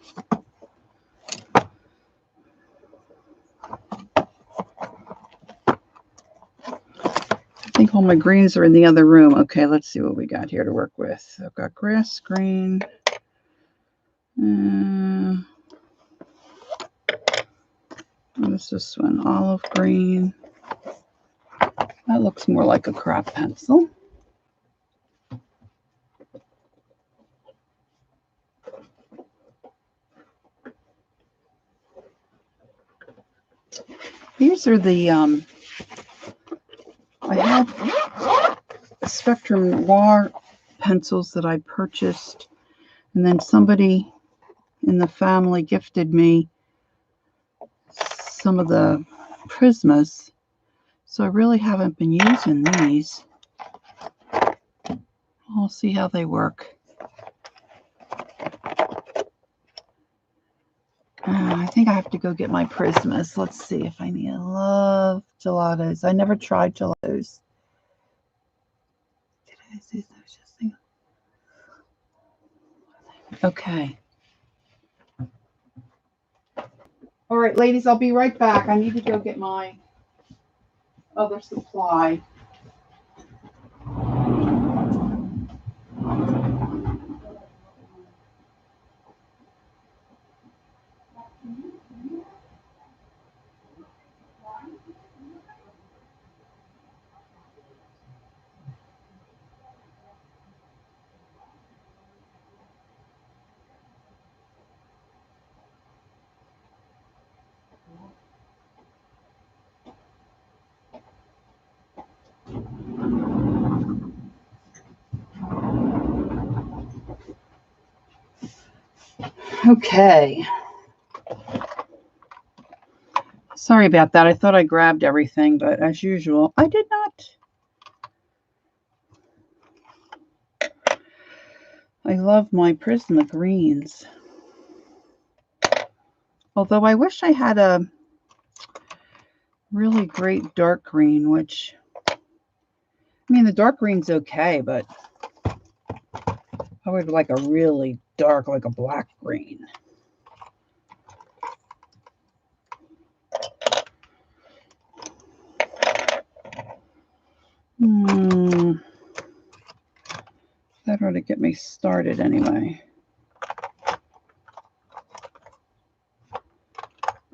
I think all my greens are in the other room. Okay, let's see what we got here to work with. I've got grass green. What is this one? Olive green. That looks more like a craft pencil. These are the, I have Spectrum Noir pencils that I purchased, and then somebody in the family gifted me some of the Prismas, so I really haven't been using these. I'll see how they work. I think I have to go get my Prismas. Let's see if I need. I love gelatos. I never tried gelatos. Did I say those? Okay. All right, ladies, I'll be right back. I need to go get my other supply. Okay. Sorry about that. I thought I grabbed everything, but as usual, I did not. I love my Prisma greens. Although I wish I had a really great dark green, which, I mean, the dark green's okay, but I would like a really dark, like a black green. That ought to get me started anyway.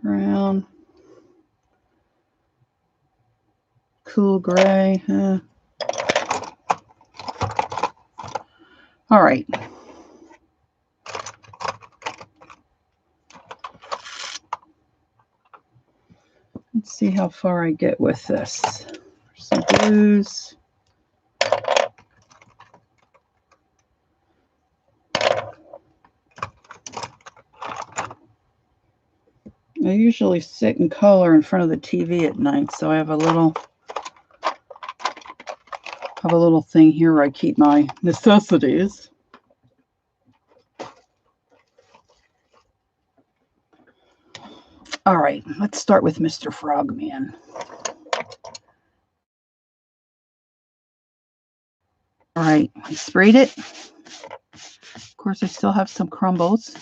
Brown. Cool gray. All right. Let's see how far I get with this. Some blues. I usually sit and color in front of the TV at night, so I have a little thing here where I keep my necessities. All right, let's start with Mr. Frogman. All right, I sprayed it. Of course, I still have some crumbles.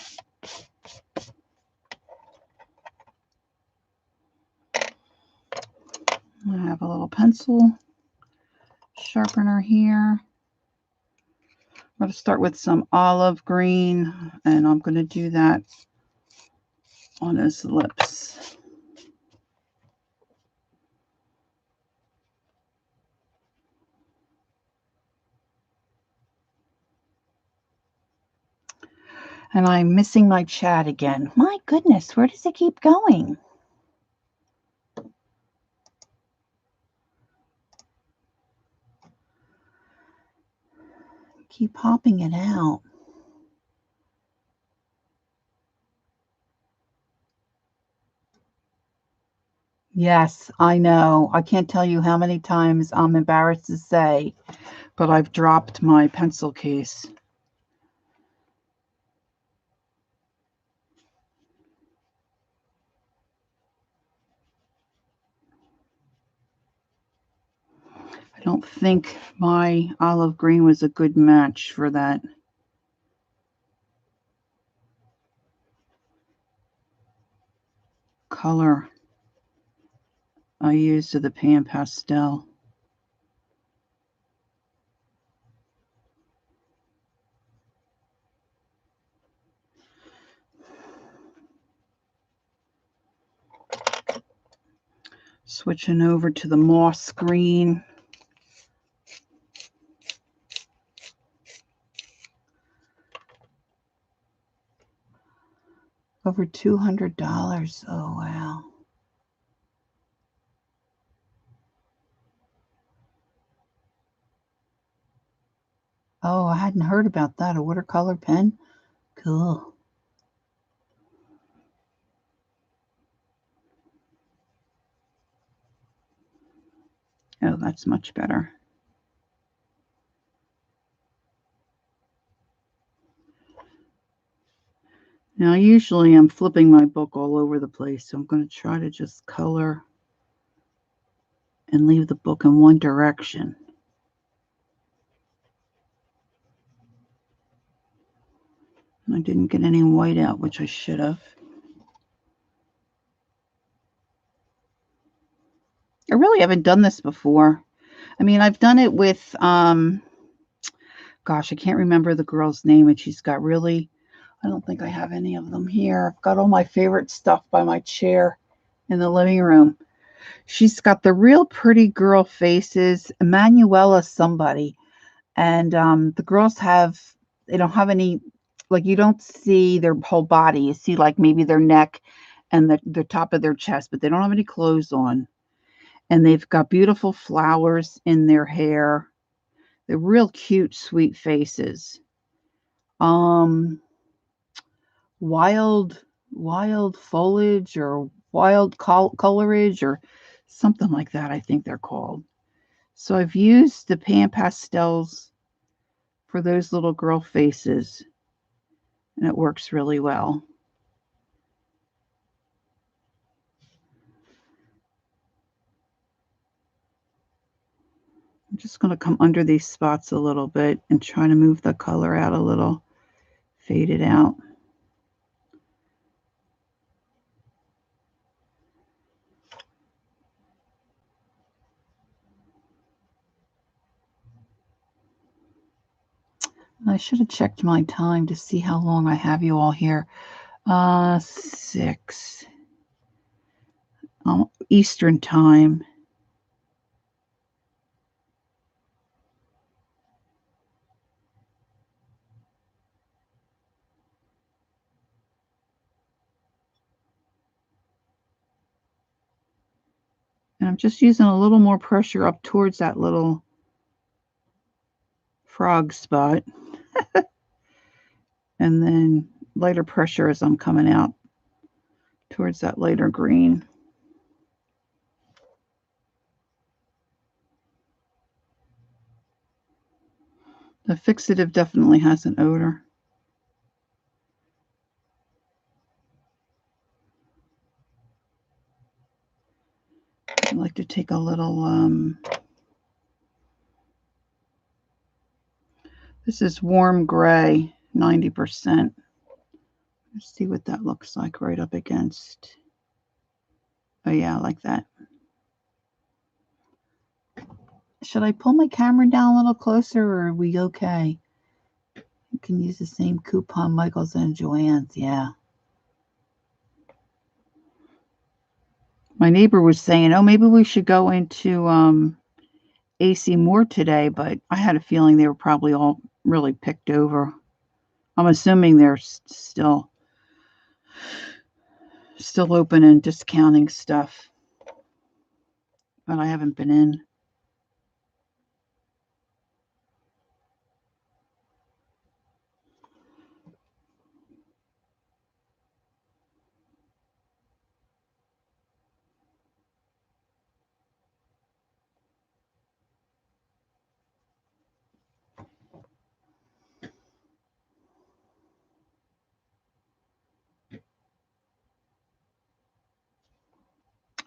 I have a little pencil sharpener here. I'm going to start with some olive green, and I'm going to do that on his lips. And I'm missing my chat again. My goodness, where does it keep going? Keep popping it out. Yes, I know. I can't tell you how many times I'm embarrassed to say, but I've dropped my pencil case. don't think my olive green was a good match for that. Color I used of the pan pastel. Switching over to the moss green. Over $200. Oh, wow. Oh, I hadn't heard about that. A watercolor pen? Cool. Oh, that's much better. Now, usually I'm flipping my book all over the place, so I'm going to try to just color and leave the book in one direction. I didn't get any white out, which I should have. I really haven't done this before. I mean, I've done it with, gosh, I can't remember the girl's name, and she's got really, I don't think I have any of them here. I've got all my favorite stuff by my chair in the living room. She's got the real pretty girl faces, Emanuela somebody. And the girls have, they don't have any, like you don't see their whole body. You see like maybe their neck and the top of their chest, but they don't have any clothes on. And they've got beautiful flowers in their hair. They're real cute, sweet faces. Wild foliage or wild colorage or something like that, I think they're called. So I've used the pan pastels for those little girl faces, and it works really well. I'm just going to come under these spots a little bit and try to move the color out a little, fade it out. I should have checked my time to see how long I have you all here. 6 Eastern time. And I'm just using a little more pressure up towards that little frog spot. And then lighter pressure as I'm coming out towards that lighter green. The fixative definitely has an odor. I like to take a little, this is warm gray, 90%. Let's see what that looks like right up against. Oh yeah, I like that. Should I pull my camera down a little closer, or are we okay? You can use the same coupon, Michael's and Joann's, yeah. My neighbor was saying, oh, maybe we should go into AC Moore today, but I had a feeling they were probably all really picked over. I'm assuming they're still open and discounting stuff, but I haven't been in.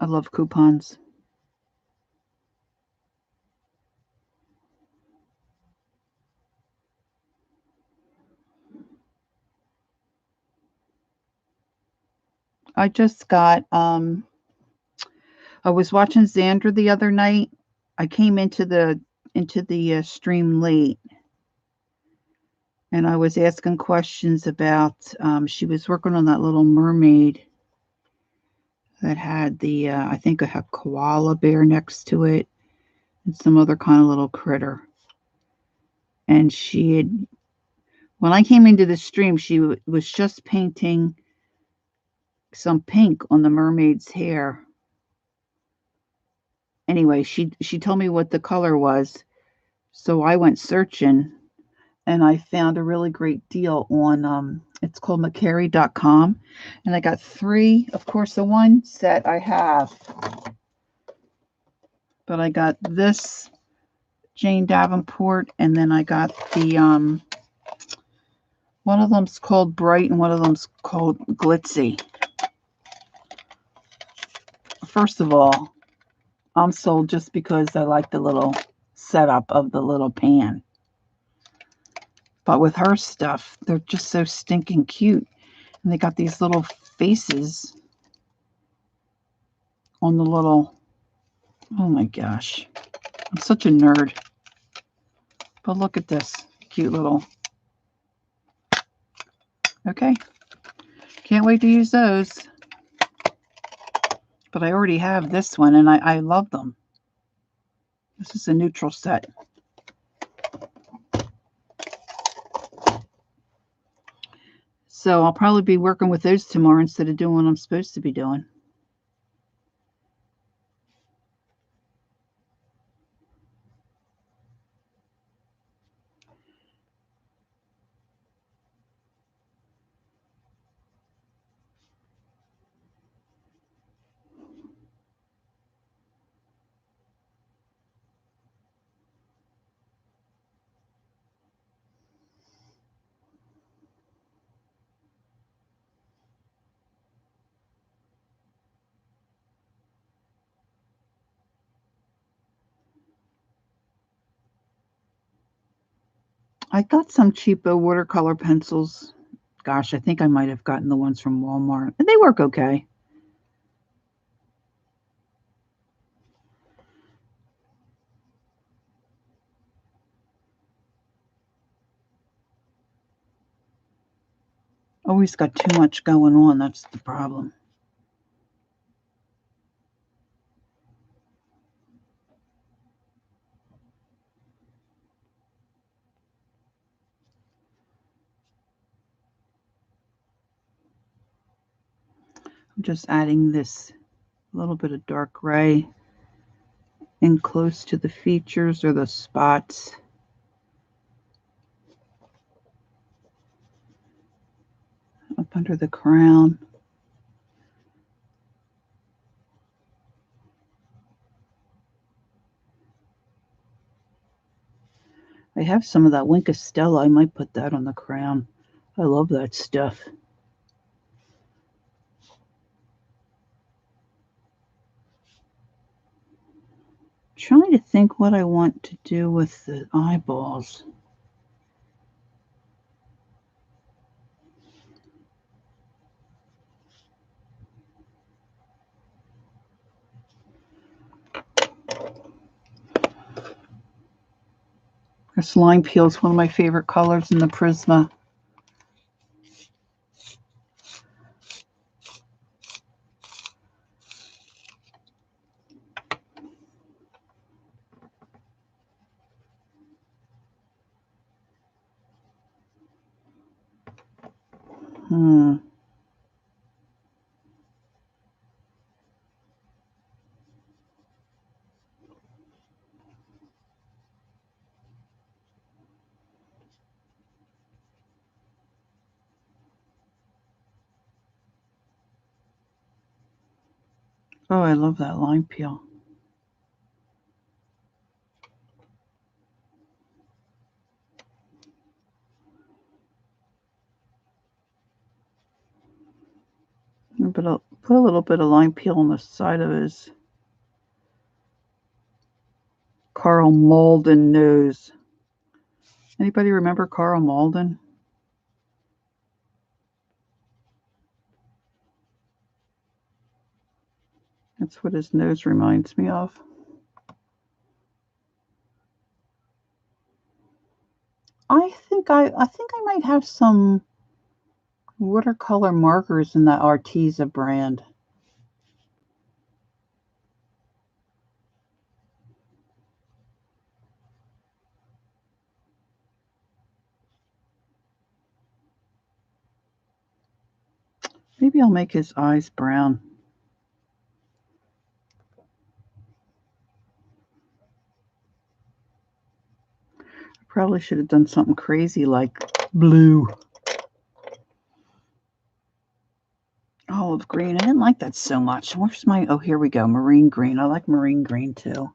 I love coupons. I just got, I was watching Xander the other night. I came into the stream late, and I was asking questions about, she was working on that little mermaid that had the, I think a koala bear next to it and some other kind of little critter. And she had, when I came into the stream, she was just painting some pink on the mermaid's hair. Anyway, she told me what the color was. So I went searching, and I found a really great deal on, it's called Macari.com. And I got 3, of course, the one set I have. But I got this Jane Davenport, and then I got the, one of them's called Bright and one of them's called Glitzy. First of all, I'm sold just because I like the little setup of the little pan. But with her stuff, they're just so stinking cute. And they got these little faces on the little, oh my gosh. I'm such a nerd. But look at this cute little, okay. Can't wait to use those. But I already have this one, and I love them. This is a neutral set. So I'll probably be working with those tomorrow instead of doing what I'm supposed to be doing. I got some cheapo watercolor pencils. Gosh, I think I might have gotten the ones from Walmart. And they work okay. Always got too much going on. That's the problem. I'm just adding this little bit of dark gray in close to the features or the spots. Up under the crown. I have some of that Wink Stella. I might put that on the crown. I love that stuff. Trying to think what I want to do with the eyeballs. This lime peel is one of my favorite colors in the Prisma. Oh, I love that lime peel. Put a little bit of lime peel on the side of his Carl Malden nose. Anybody remember Carl Malden? That's what his nose reminds me of. I think I might have some watercolor markers in that Arteza brand. Maybe I'll make his eyes brown. I probably should have done something crazy like blue. Olive green. I didn't like that so much. Where's my, oh, here we go. Marine green. I like marine green too.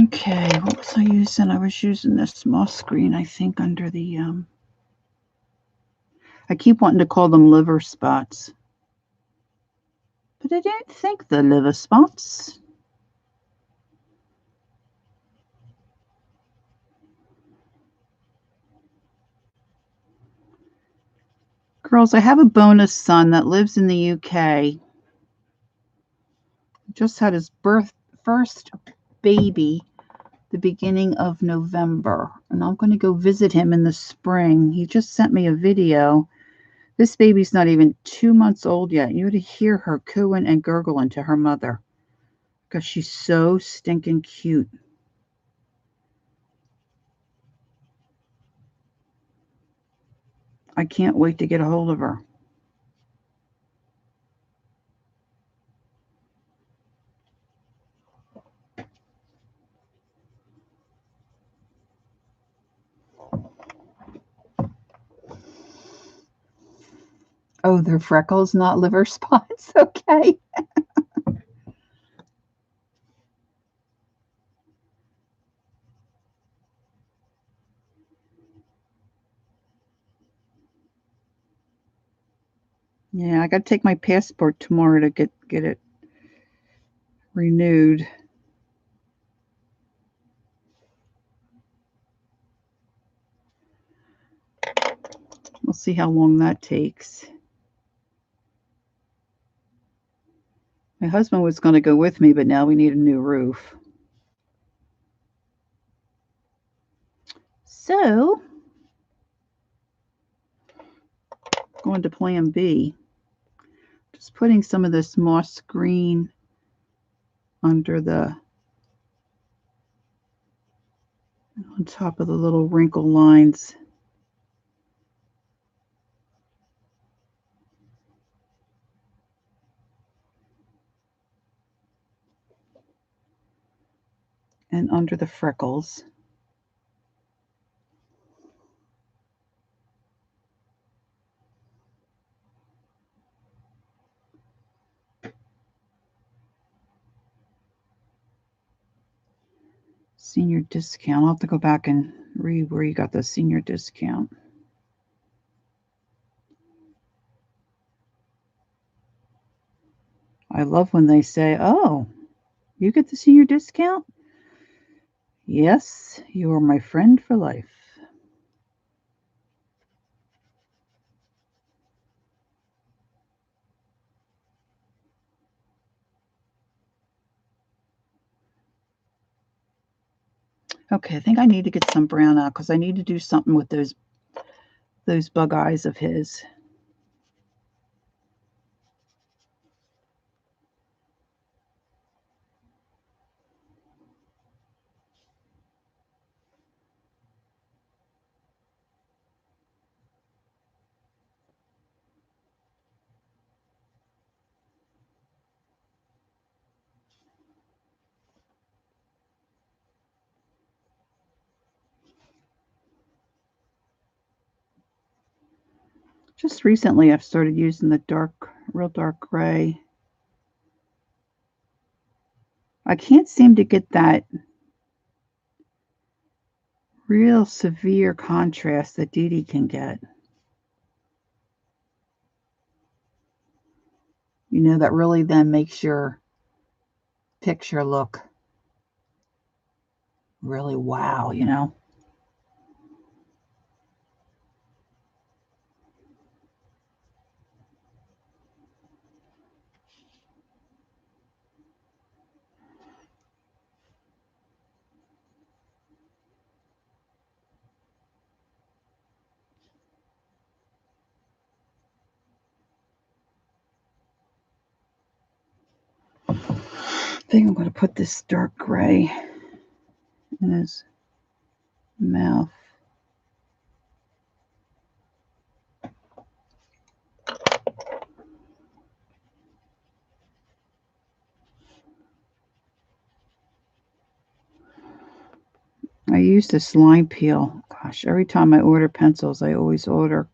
Okay, what was I using? I was using this moss green, I think, under the, I keep wanting to call them liver spots. But I don't think they're liver spots. Girls, I have a bonus son that lives in the UK. Just had his first baby the beginning of November, and I'm going to go visit him in the spring. He just sent me a video. This baby's not even 2 months old yet. You ought to hear her cooing and gurgling to her mother because she's so stinking cute. I can't wait to get a hold of her. Oh, they're freckles, not liver spots. Okay. Yeah, I got to take my passport tomorrow to get it renewed. We'll see how long that takes. My husband was going to go with me, but now we need a new roof. So, going to plan B. Just putting some of this moss green under the, on top of the little wrinkle lines. And under the freckles. Senior discount. I'll have to go back and read where you got the senior discount. I love when they say, oh, you get the senior discount? Yes, you are my friend for life. Okay, I think I need to get some brown out because I need to do something with those bug eyes of his. Just recently I've started using the real dark gray. I can't seem to get that real severe contrast that Dee Dee can get. You know, that really then makes your picture look really wow, you know. I think I'm going to put this dark gray in his mouth. I use this line peel. Gosh, every time I order pencils, I always order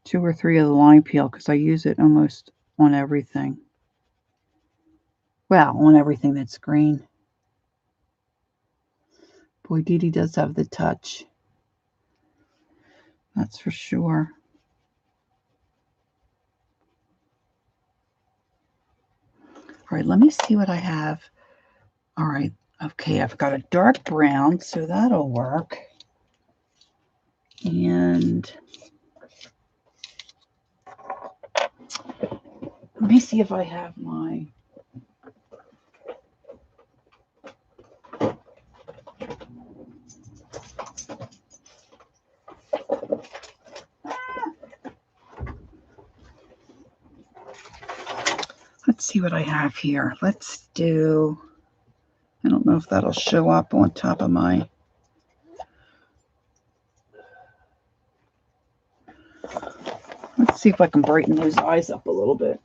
2 or 3 of the line peel because I use it almost on everything. Well, on everything that's green. Boy, Dee Dee does have the touch. That's for sure. All right, let me see what I have. All right, okay, I've got a dark brown, so that'll work. And let me see if I have my... Let's see what I have here. Let's do... I don't know if that'll show up on top of my... Let's see if I can brighten those eyes up a little bit.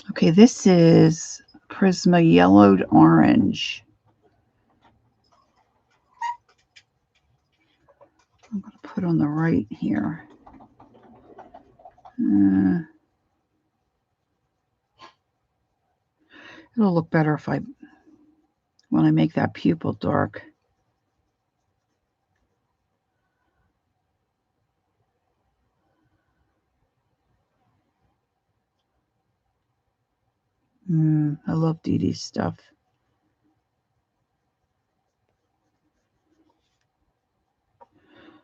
Okay, this is Prisma Yellowed Orange. I'm going to put on the right here. It'll look better if when I make that pupil dark. I love Dee Dee's stuff.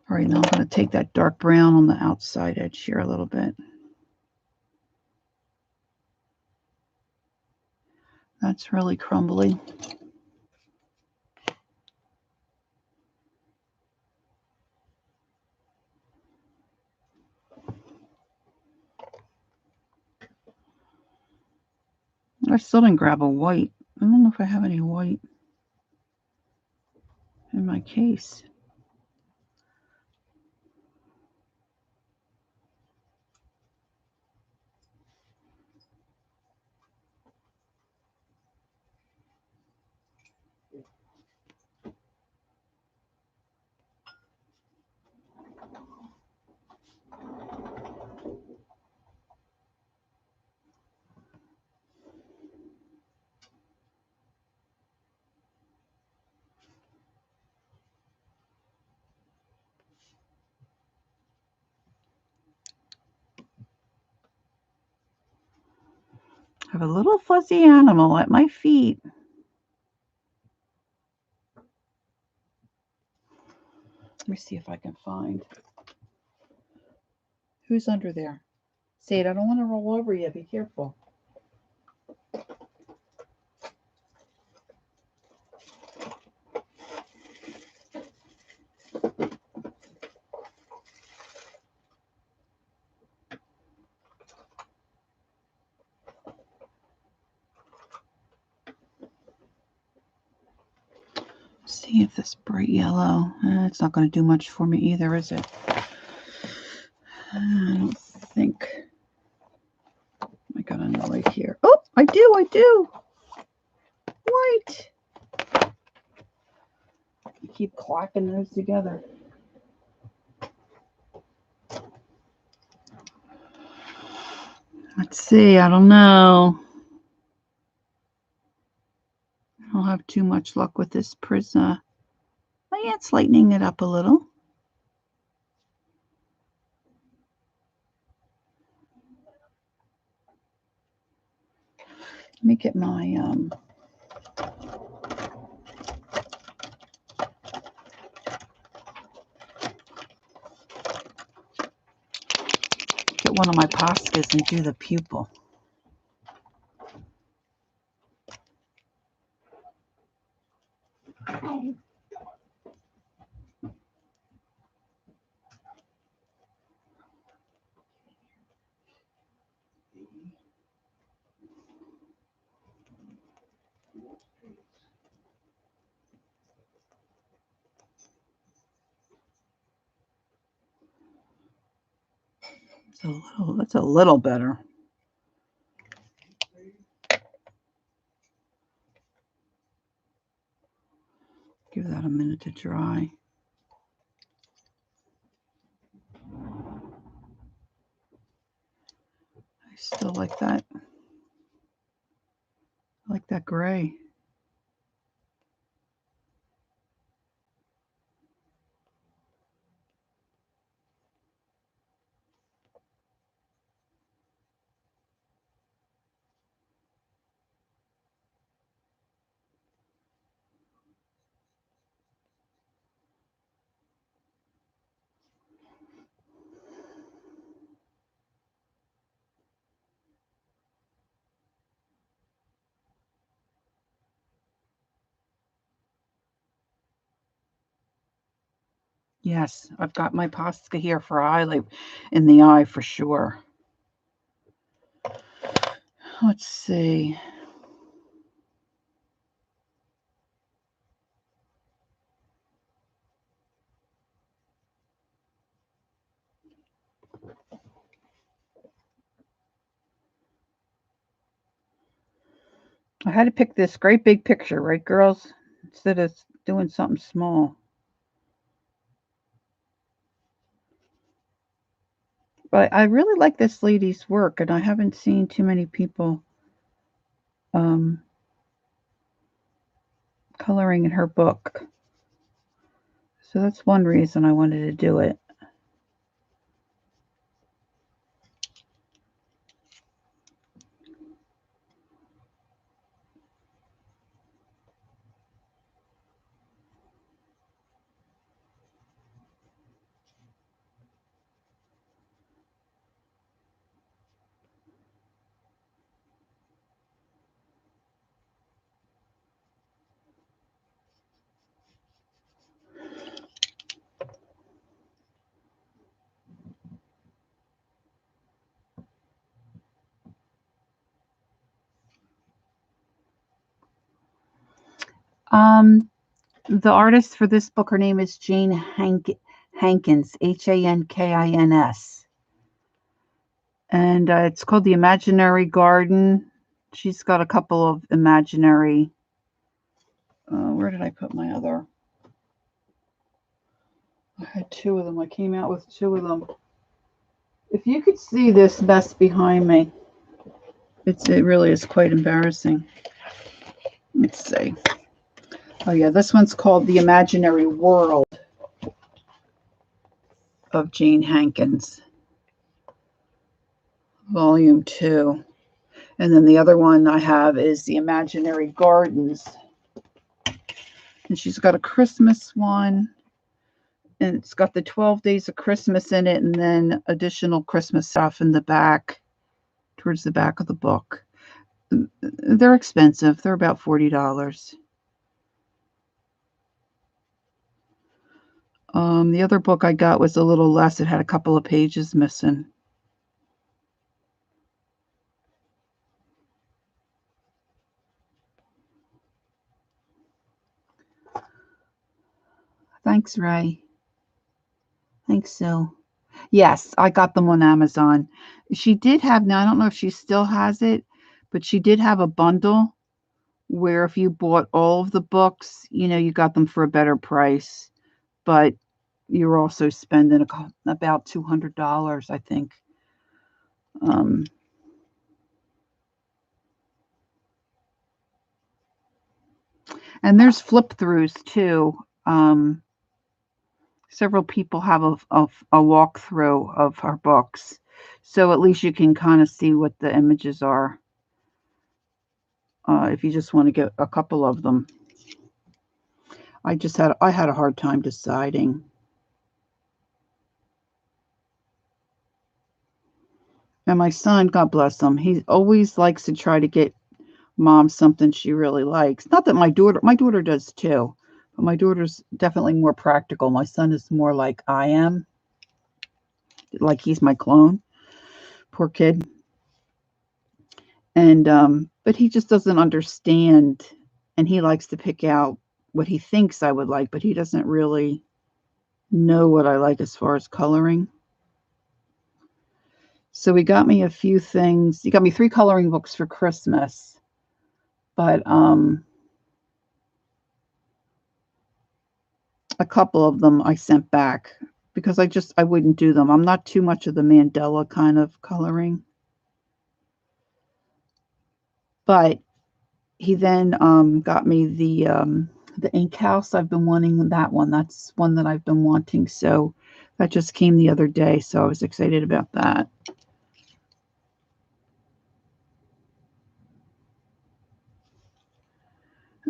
All right, now I'm going to take that dark brown on the outside edge here a little bit. That's really crumbly. I still didn't grab a white. I don't know if I have any white in my case. I have a little fuzzy animal at my feet. Let me see if I can find. Who's under there? Sade, I don't want to roll over you. Be careful. See if this bright yellow, it's not going to do much for me either, is it? I don't think. I got another right here. Oh, I do. White. You keep clacking those together. Let's see. I don't know. I don't have too much luck with this Prisma. Oh, yeah, it's lightening it up a little. Let me get my get one of my Poscas and do the pupil. That's a little better. Give that a minute to dry. I still like that. I like that gray. Yes, I've got my Posca here for highlight in the eye for sure. Let's see. I had to pick this great big picture, right, girls? Instead of doing something small. But I really like this lady's work, and I haven't seen too many people coloring in her book. So that's one reason I wanted to do it. The artist for this book, her name is Jane Hankins, Hankins. And it's called The Imaginary Garden. She's got a couple of imaginary. Where did I put my other? I had two of them. I came out with two of them. If you could see this mess behind me, it really is quite embarrassing. Let's see. Oh yeah, this one's called The Imaginary World of Jane Hankins, Volume 2. And then the other one I have is The Imaginary Gardens. And she's got a Christmas one. And it's got the 12 Days of Christmas in it, and then additional Christmas stuff in the back, towards the back of the book. They're expensive. They're about $40. The other book I got was a little less. It had a couple of pages missing. Thanks, Ray. Thanks, Sue. Yes, I got them on Amazon. She did have, now I don't know if she still has it, but she did have a bundle where if you bought all of the books, you got them for a better price. But you're also spending about $200, I think. And there's flip throughs too. Several people have a walkthrough of her books, so at least you can kind of see what the images are if you just want to get a couple of them. I had a hard time deciding. And my son, God bless him, he always likes to try to get mom something she really likes. Not that my daughter does too, but my daughter's definitely more practical. My son is more like I am, like he's my clone. Poor kid. And but he just doesn't understand, and he likes to pick out what he thinks I would like, but he doesn't really know what I like as far as coloring. So he got me a few things. He got me 3 coloring books for Christmas, but a couple of them I sent back because I wouldn't do them. I'm not too much of the Mandela kind of coloring. But he then got me the ink house. I've been wanting that one. That's one that I've been wanting. So that just came the other day. So I was excited about that.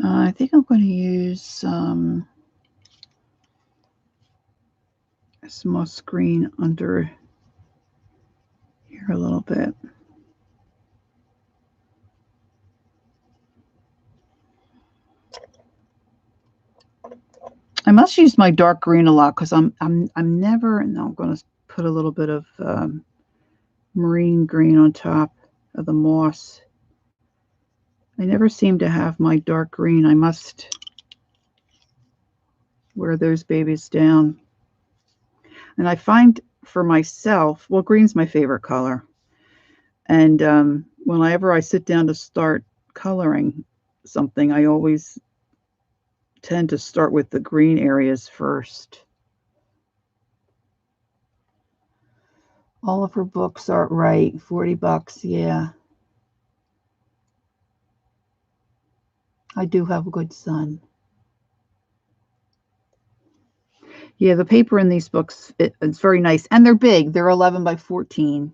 I think I'm going to use a small screen under here a little bit. I must use my dark green a lot because I'm never. No, I'm going to put a little bit of marine green on top of the moss. I never seem to have my dark green. I must wear those babies down. And I find for myself, well, green's my favorite color. And whenever I sit down to start coloring something, I always tend to start with the green areas first. All of her books are right. $40, yeah. I do have a good son. Yeah, the paper in these books, it's very nice. And they're big. They're 11 by 14.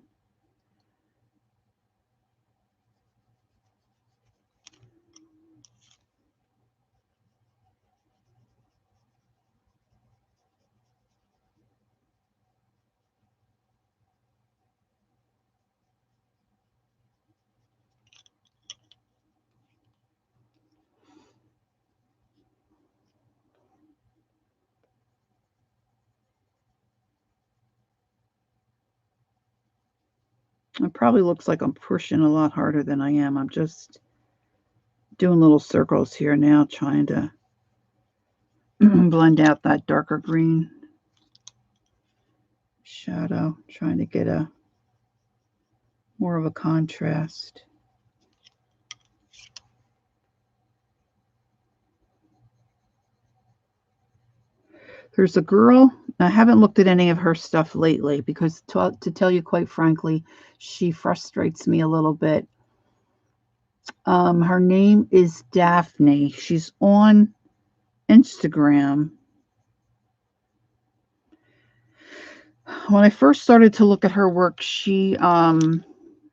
It probably looks like I'm pushing a lot harder than I am. I'm just doing little circles here now, trying to blend out that darker green shadow, trying to get a more of a contrast. There's a girl, I haven't looked at any of her stuff lately because to tell you quite frankly, she frustrates me a little bit. Her name is Daphne. She's on Instagram. When I first started to look at her work, she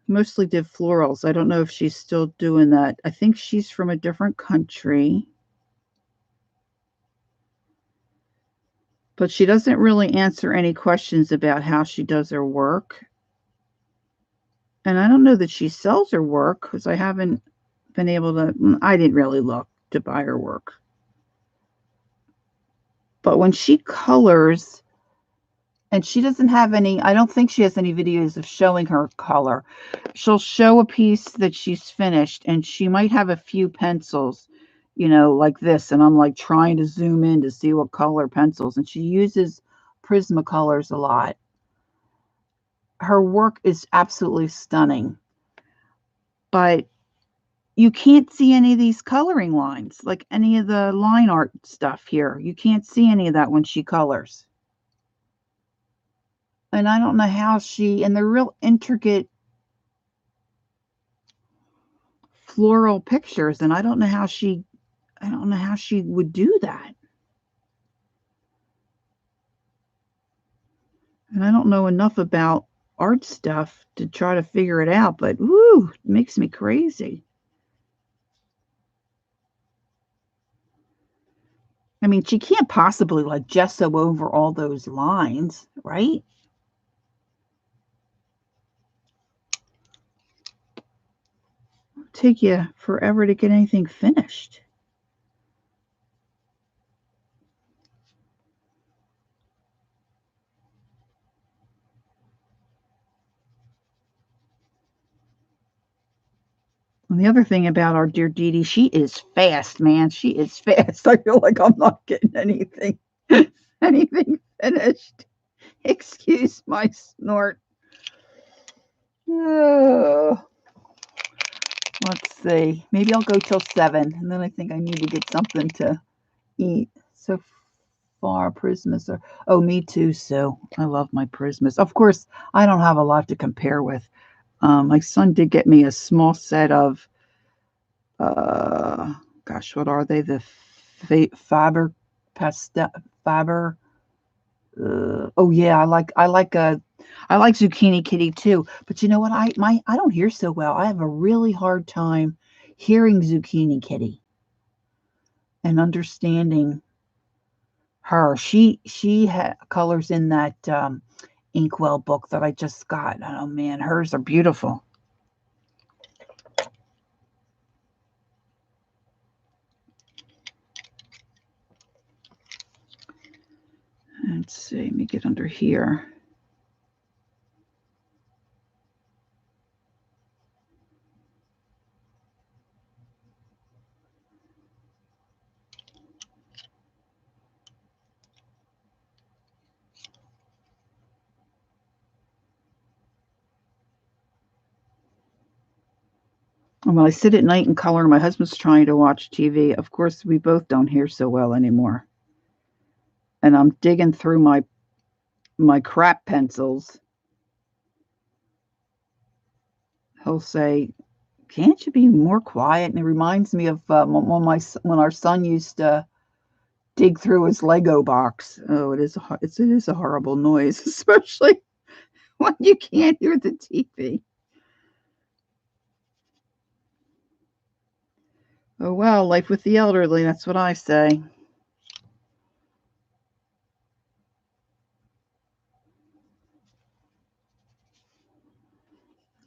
mostly did florals. I don't know if she's still doing that. I think she's from a different country. But she doesn't really answer any questions about how she does her work. And I don't know that she sells her work because I haven't been able to, I didn't really look to buy her work. But when she colors, and she doesn't have any, I don't think she has any videos of showing her color. She'll show a piece that she's finished, and she might have a few pencils, you know, like this. And I'm like trying to zoom in to see what color pencils. And she uses Prismacolors a lot. Her work is absolutely stunning. But you can't see any of these coloring lines, like any of the line art stuff here. You can't see any of that when she colors. And I don't know how and they're real intricate floral pictures, and I don't know how she I don't know how she would do that. And I don't know enough about art stuff to try to figure it out, but woo, it makes me crazy. I mean, she can't possibly like gesso over all those lines, right? It'll take you forever to get anything finished. And the other thing about our dear Dee Dee, she is fast, man. She is fast. I feel like I'm not getting anything finished. Excuse my snort. Oh, let's see. Maybe I'll go till 7, and then I think I need to get something to eat. So far, Prismas are. Oh, me too, Sue. I love my Prismas. Of course, I don't have a lot to compare with. My son did get me a small set of, gosh, what are they? The Faber Pastel Faber. Oh yeah, I like Zucchini Kitty too. But you know what? I don't hear so well. I have a really hard time hearing Zucchini Kitty and understanding her. She had colors in that Inkwell book that I just got. Oh man, hers are beautiful. Let's see, let me get under here. And when I sit at night and color, my husband's trying to watch TV. Of course, we both don't hear so well anymore. And I'm digging through my crap pencils. He'll say, "Can't you be more quiet?" And it reminds me of when our son used to dig through his Lego box. Oh, it is a horrible noise, especially when you can't hear the TV. Oh well, life with the elderly. That's what I say.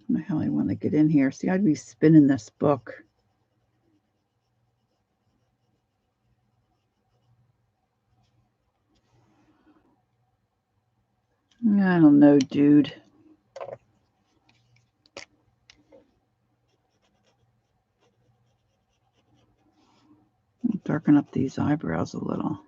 The hell I want to get in here. See, I'd be spinning this book. I don't know, dude. Darken up these eyebrows a little.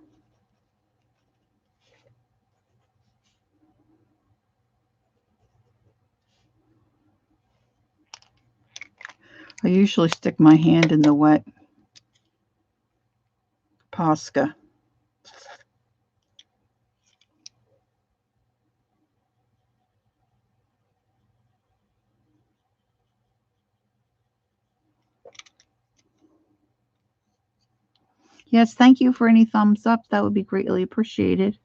I usually stick my hand in the wet Posca. Yes, thank you for any thumbs up. That would be greatly appreciated.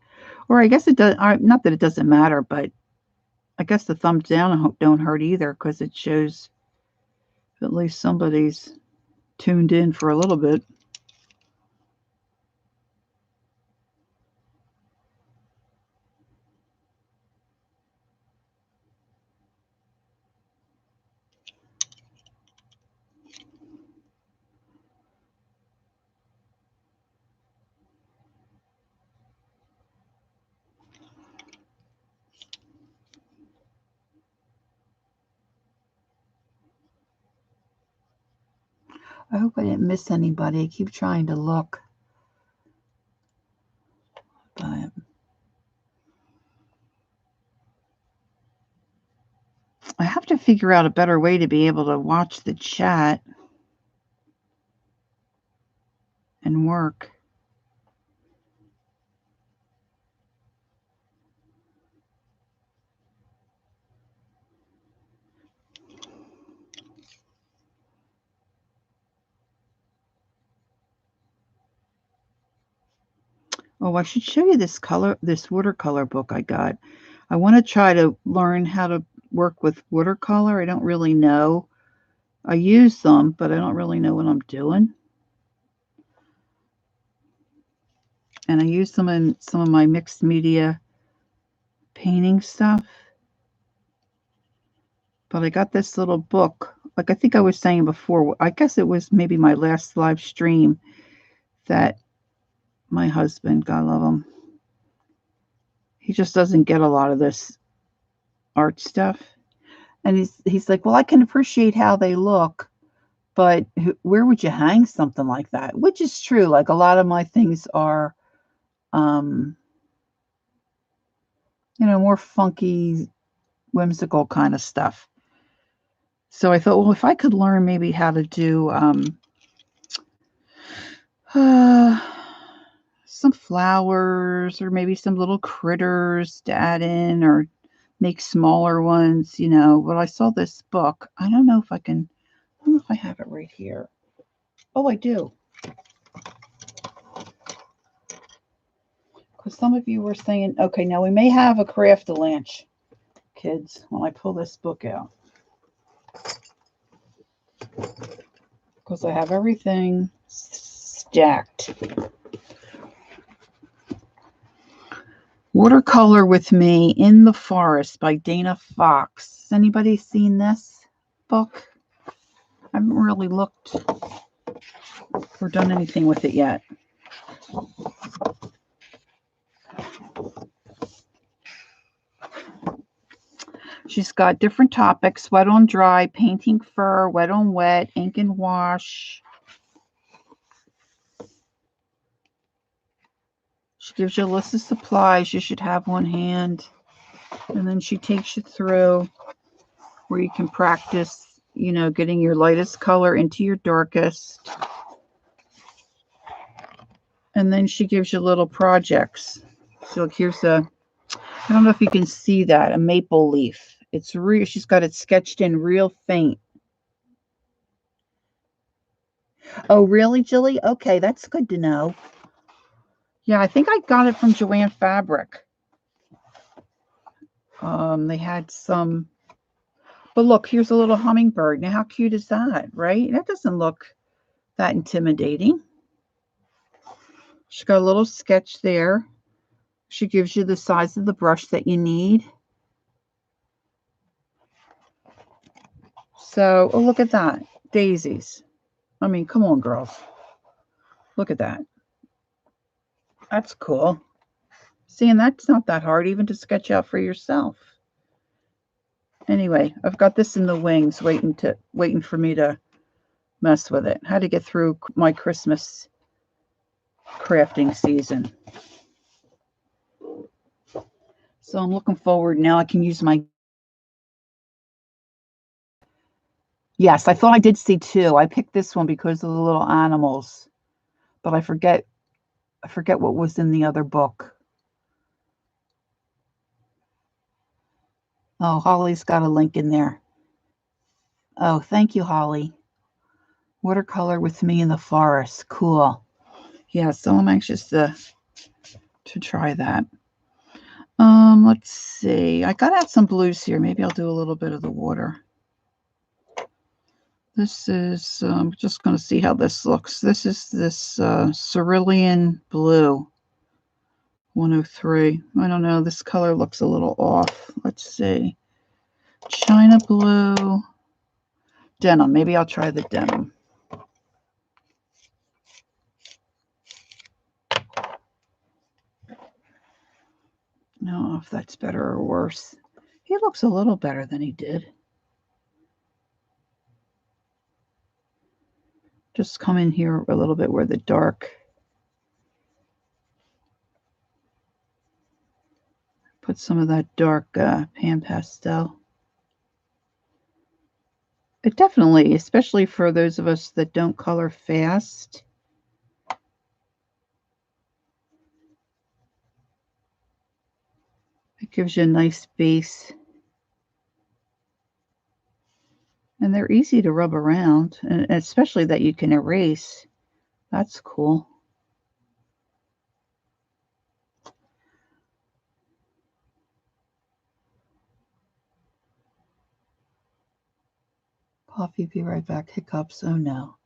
Or I guess it does. Not that it doesn't matter, but I guess the thumbs down don't hurt either because it shows at least somebody's tuned in for a little bit. I hope I didn't miss anybody. I keep trying to look. But I have to figure out a better way to be able to watch the chat and work. Oh, I should show you this watercolor book I got. I want to try to learn how to work with watercolor. I don't really know. I use them, but I don't really know what I'm doing. And I use them in some of my mixed media painting stuff. But I got this little book. Like I think I was saying before, I guess it was maybe my last live stream that my husband, God love him, he just doesn't get a lot of this art stuff. And he's like, well, I can appreciate how they look, but where would you hang something like that? Which is true. Like a lot of my things are, more funky, whimsical kind of stuff. So I thought, well, if I could learn maybe how to do some flowers or maybe some little critters to add in or make smaller ones, But I saw this book. I don't know if I have it right here. Oh, I do. Because some of you were saying, okay, now we may have a craft-a-lanch, kids, when I pull this book out. Because I have everything stacked. Watercolor with Me in the Forest by Dana Fox. Has anybody seen this book? I haven't really looked or done anything with it yet. She's got different topics: wet on dry, painting fur, wet on wet, ink and wash. She gives you a list of supplies you should have on hand. And then she takes you through where you can practice, getting your lightest color into your darkest. And then she gives you little projects. So here's I don't know if you can see that, a maple leaf. It's real. She's got it sketched in real faint. Oh, really, Jilly? Okay, that's good to know. Yeah, I think I got it from Joanne Fabric. They had some, but look, here's a little hummingbird. Now, how cute is that, right? That doesn't look that intimidating. She's got a little sketch there. She gives you the size of the brush that you need. So, oh, look at that. Daisies. I mean, come on, girls. Look at that. That's cool. See, and that's not that hard even to sketch out for yourself. Anyway, I've got this in the wings waiting for me to mess with it. How to get through my Christmas crafting season. So I'm looking forward now. I can use my... Yes, I thought I did see two. I picked this one because of the little animals, but I forget what was in the other book. Oh, Holly's got a link in there. Oh, thank you, Holly. Watercolor with Me in the Forest. Cool. Yeah, so I'm anxious to try that. Let's see. I got out some blues here. Maybe I'll do a little bit of the water. This is, I'm just going to see how this looks. This is this Cerulean Blue 103. I don't know. This color looks a little off. Let's see. China Blue. Denim. Maybe I'll try the denim. I don't know if that's better or worse. He looks a little better than he did. Just come in here a little bit where the dark. Put some of that dark pan pastel. It definitely, especially for those of us that don't color fast. It gives you a nice base. And they're easy to rub around, and especially that you can erase. That's cool. Coffee, be right back. Hiccups. Oh no.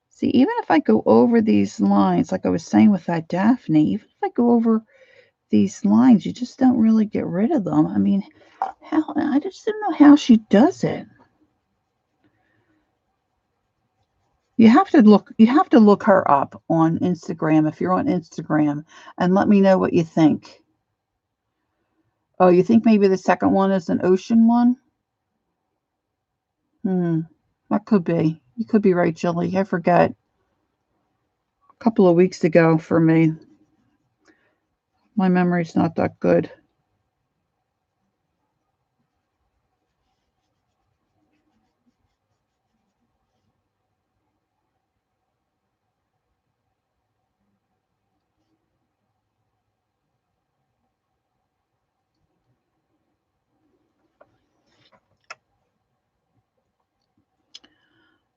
See, even if I go over these lines, like I was saying with that Daphne, even if I go over these lines, you just don't really get rid of them. I mean, how, I just don't know how she does it. You have to look her up on Instagram if you're on Instagram and let me know what you think. Oh, you think maybe the second one is an ocean one? That could be. You could be right, Jilly. I forget. A couple of weeks ago for me. My memory's not that good.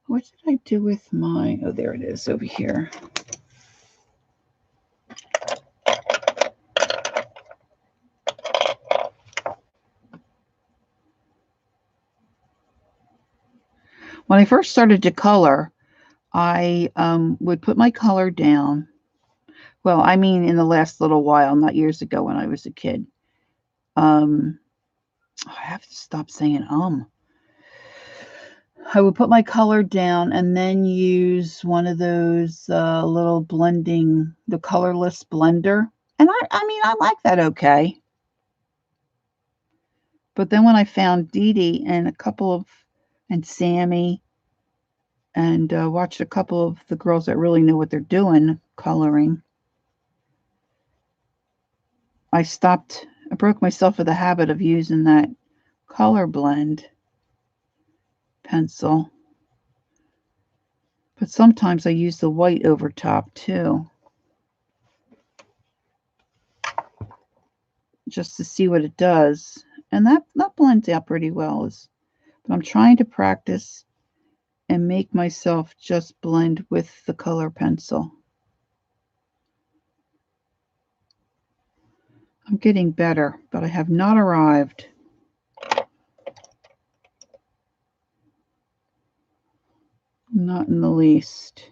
What did I do with my... Oh, there it is over here. When I first started to color, I would put my color down. Well, I mean in the last little while, not years ago when I was a kid. I have to stop saying I would put my color down and then use one of those little blending, the colorless blender. And I mean, I like that okay. But then when I found Dee Dee and and Sammy and watched a couple of the girls that really know what they're doing coloring, I broke myself of the habit of using that color blend pencil. But sometimes I use the white over top too, just to see what it does. And that blends out pretty well. But I'm trying to practice and make myself just blend with the color pencil. I'm getting better, but I have not arrived. Not in the least.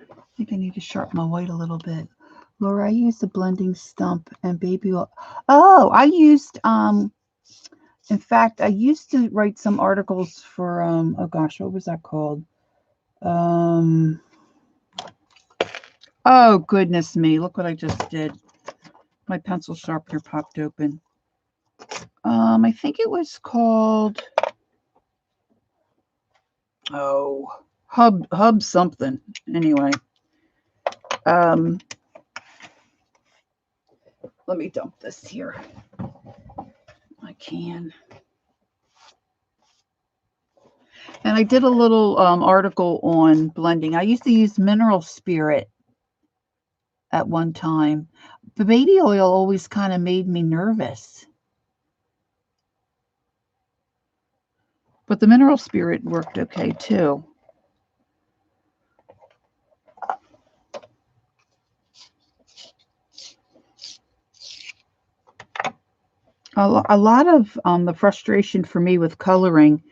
I think I need to sharpen my white a little bit. Laura, I used the blending stump and baby oil. Oh, I used, in fact, I used to write some articles for, oh gosh, what was that called? Oh, goodness me. Look what I just did. My pencil sharpener popped open. I think it was called, oh, Hub something. Anyway. Let me dump this here. I can. And I did a little article on blending. I used to use mineral spirit at one time. The baby oil always kind of made me nervous. But the mineral spirit worked okay too. A lot of the frustration for me with coloring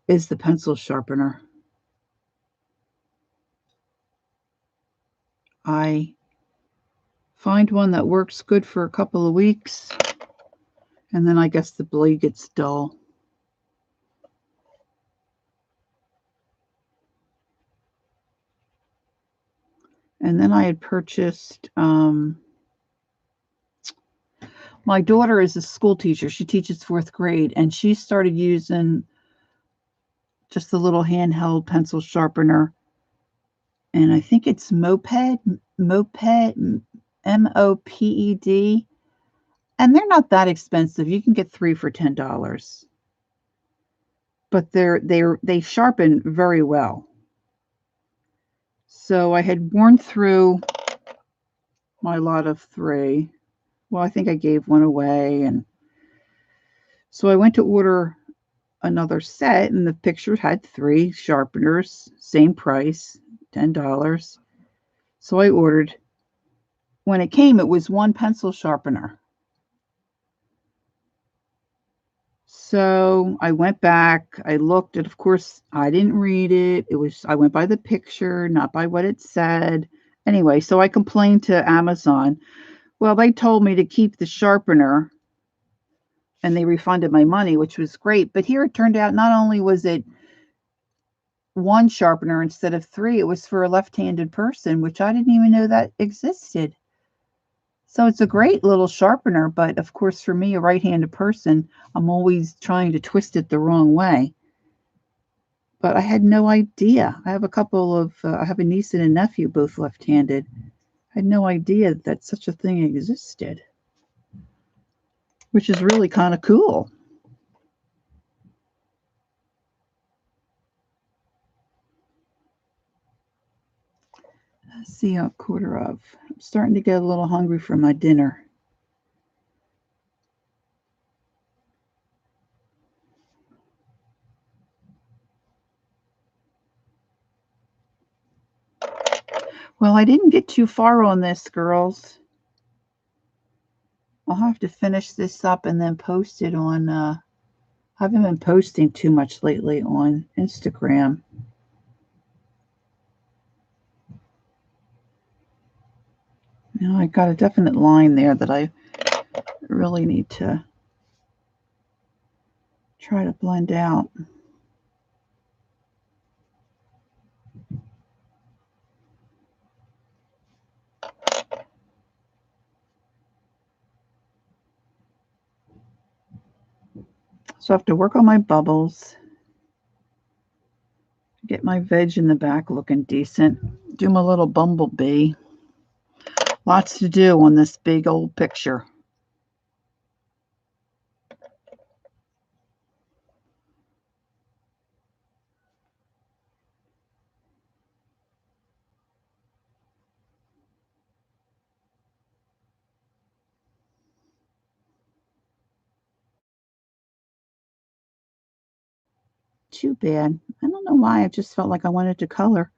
is the pencil sharpener. I find one that works good for a couple of weeks, and then I guess the blade gets dull. And then I had purchased, my daughter is a school teacher. She teaches 4th grade, and she started using just the little handheld pencil sharpener. And I think it's Moped, Moped. And they're not that expensive. You can get 3 for $10. But they sharpen very well. So I had worn through my lot of 3. Well, I think I gave one away, and so I went to order another set, and the picture had 3 sharpeners, same price, $10. So I ordered. When it came, it was 1 pencil sharpener. So I went back, I looked, and of course I didn't read it. I went by the picture, not by what it said. Anyway, so I complained to Amazon. Well, they told me to keep the sharpener, and they refunded my money, which was great. But here it turned out not only was it 1 sharpener instead of 3, it was for a left-handed person, which I didn't even know that existed. So it's a great little sharpener, but of course for me, a right-handed person, I'm always trying to twist it the wrong way. But I had no idea. I have I have a niece and a nephew, both left-handed. I had no idea that such a thing existed, which is really kind of cool. Let's see, a 1/4 of. I'm starting to get a little hungry for my dinner. Well, I didn't get too far on this, girls. I'll have to finish this up and then post it on, I haven't been posting too much lately on Instagram. Now I got a definite line there that I really need to try to blend out. So I have to work on my bubbles, get my veg in the back looking decent, do my little bumblebee. Lots to do on this big old picture. Too bad. I don't know why. I just felt like I wanted to color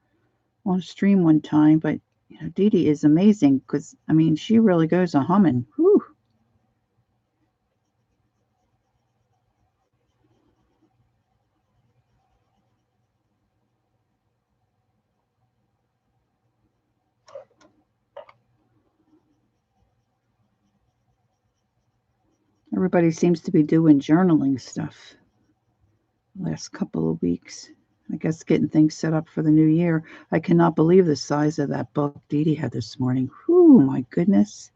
on a stream one time, but you know, Dee Dee is amazing because I mean, she really goes a humming. Whew. Everybody seems to be doing journaling stuff the last couple of weeks. I guess getting things set up for the new year. I cannot believe the size of that book Dee Dee had this morning. Whew, my goodness.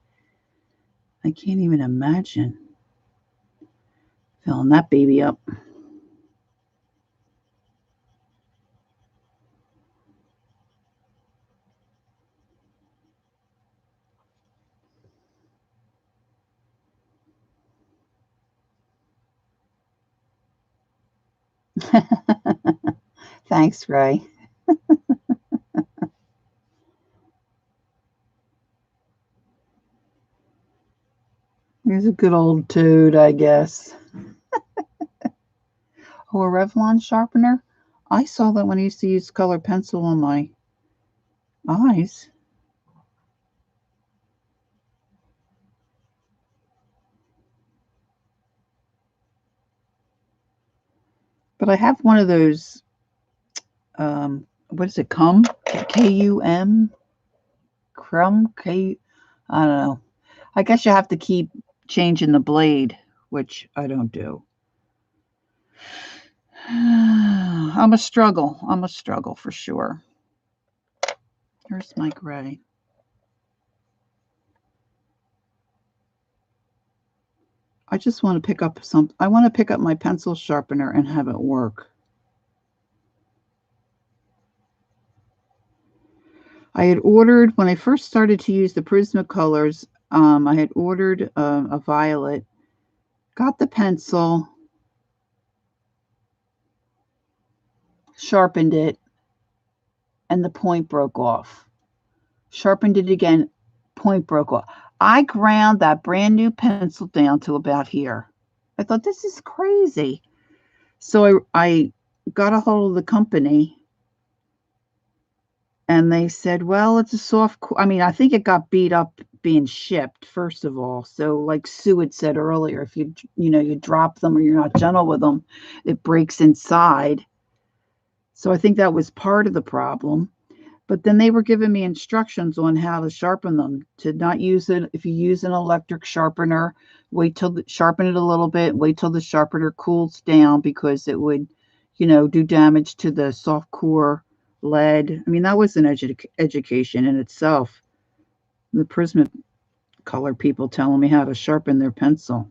I can't even imagine filling that baby up. Thanks, Ray. He's a good old toad, I guess. Oh, a Revlon sharpener? I saw that when I used to use colored pencil on my eyes. But I have one of those, what is it, Cum? K-U-M? I don't know. I guess you have to keep changing the blade, which I don't do. I'm a struggle. I'm a struggle for sure. Here's my gray. I just want to pick up I want to pick up my pencil sharpener and have it work. I had ordered, when I first started to use the Prismacolors, I had ordered a violet, got the pencil, sharpened it, and the point broke off. Sharpened it again, point broke off. I ground that brand new pencil down to about here. I thought, this is crazy. So I got a hold of the company, and they said, well, it's a soft, I mean, I think it got beat up being shipped, first of all. So like Sue had said earlier, if you drop them or you're not gentle with them, it breaks inside. So I think that was part of the problem. But then they were giving me instructions on how to sharpen them, to not use it. If you use an electric sharpener, wait till sharpen it a little bit, wait till the sharpener cools down, because it would, do damage to the soft core lead. I mean, that was an education in itself. The Prismacolor people telling me how to sharpen their pencil.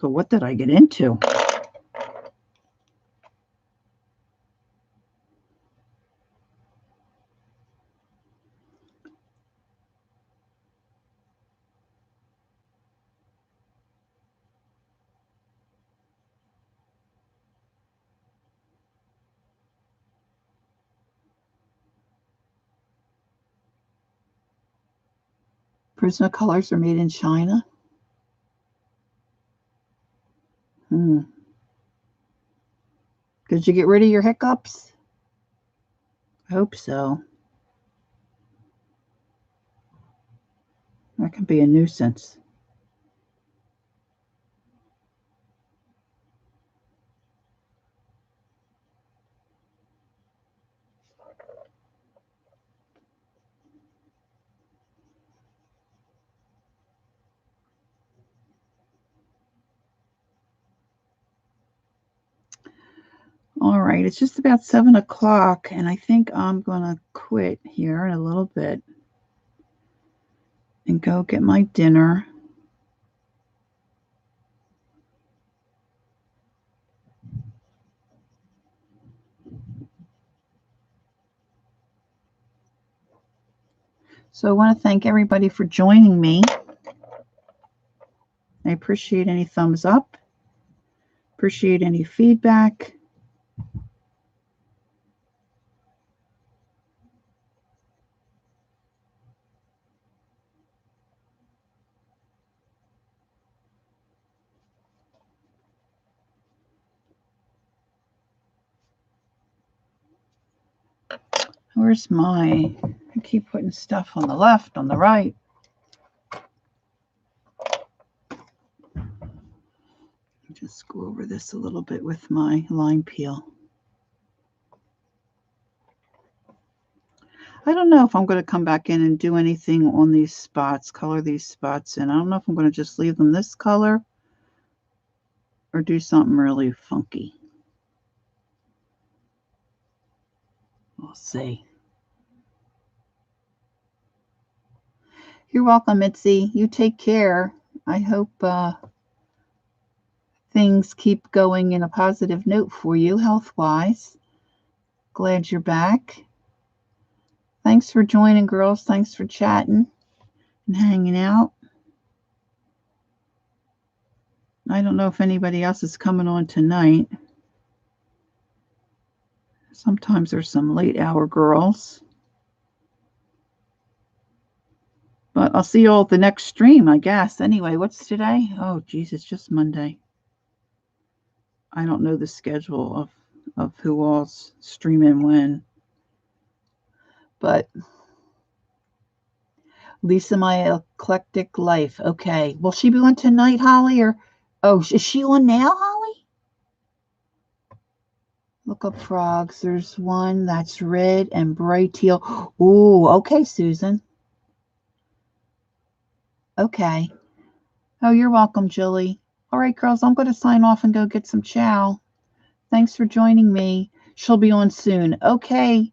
So what did I get into? Prismacolors are made in China. Did you get rid of your hiccups? I hope so. That can be a nuisance. All right, it's just about 7 o'clock, and I think I'm going to quit here in a little bit and go get my dinner. So I want to thank everybody for joining me. I appreciate any thumbs up, appreciate any feedback. Where's I keep putting stuff on the left, on the right. Just go over this a little bit with my line peel. I don't know if I'm going to come back in and do anything on these spots, color these spots in. I don't know if I'm going to just leave them this color or do something really funky. We'll see. You're welcome, Mitzi. You take care. I hope things keep going in a positive note for you, health-wise. Glad you're back. Thanks for joining, girls. Thanks for chatting and hanging out. I don't know if anybody else is coming on tonight. Sometimes there's some late hour girls. But I'll see you all at the next stream, I guess. Anyway, what's today? Oh, geez, it's just Monday. I don't know the schedule of who all's streaming when. But Lisa, my eclectic life. Okay. Will she be on tonight, Holly? Or is she on now, Holly? Look up frogs. There's one that's red and bright teal. Ooh, okay, Susan. Okay. Oh, you're welcome, Julie. All right, girls, I'm going to sign off and go get some chow. Thanks for joining me. She'll be on soon. Okay.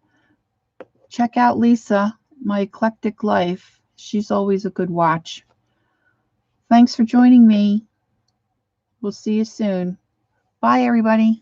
Check out Lisa, My Eclectic Life. She's always a good watch. Thanks for joining me. We'll see you soon. Bye, everybody.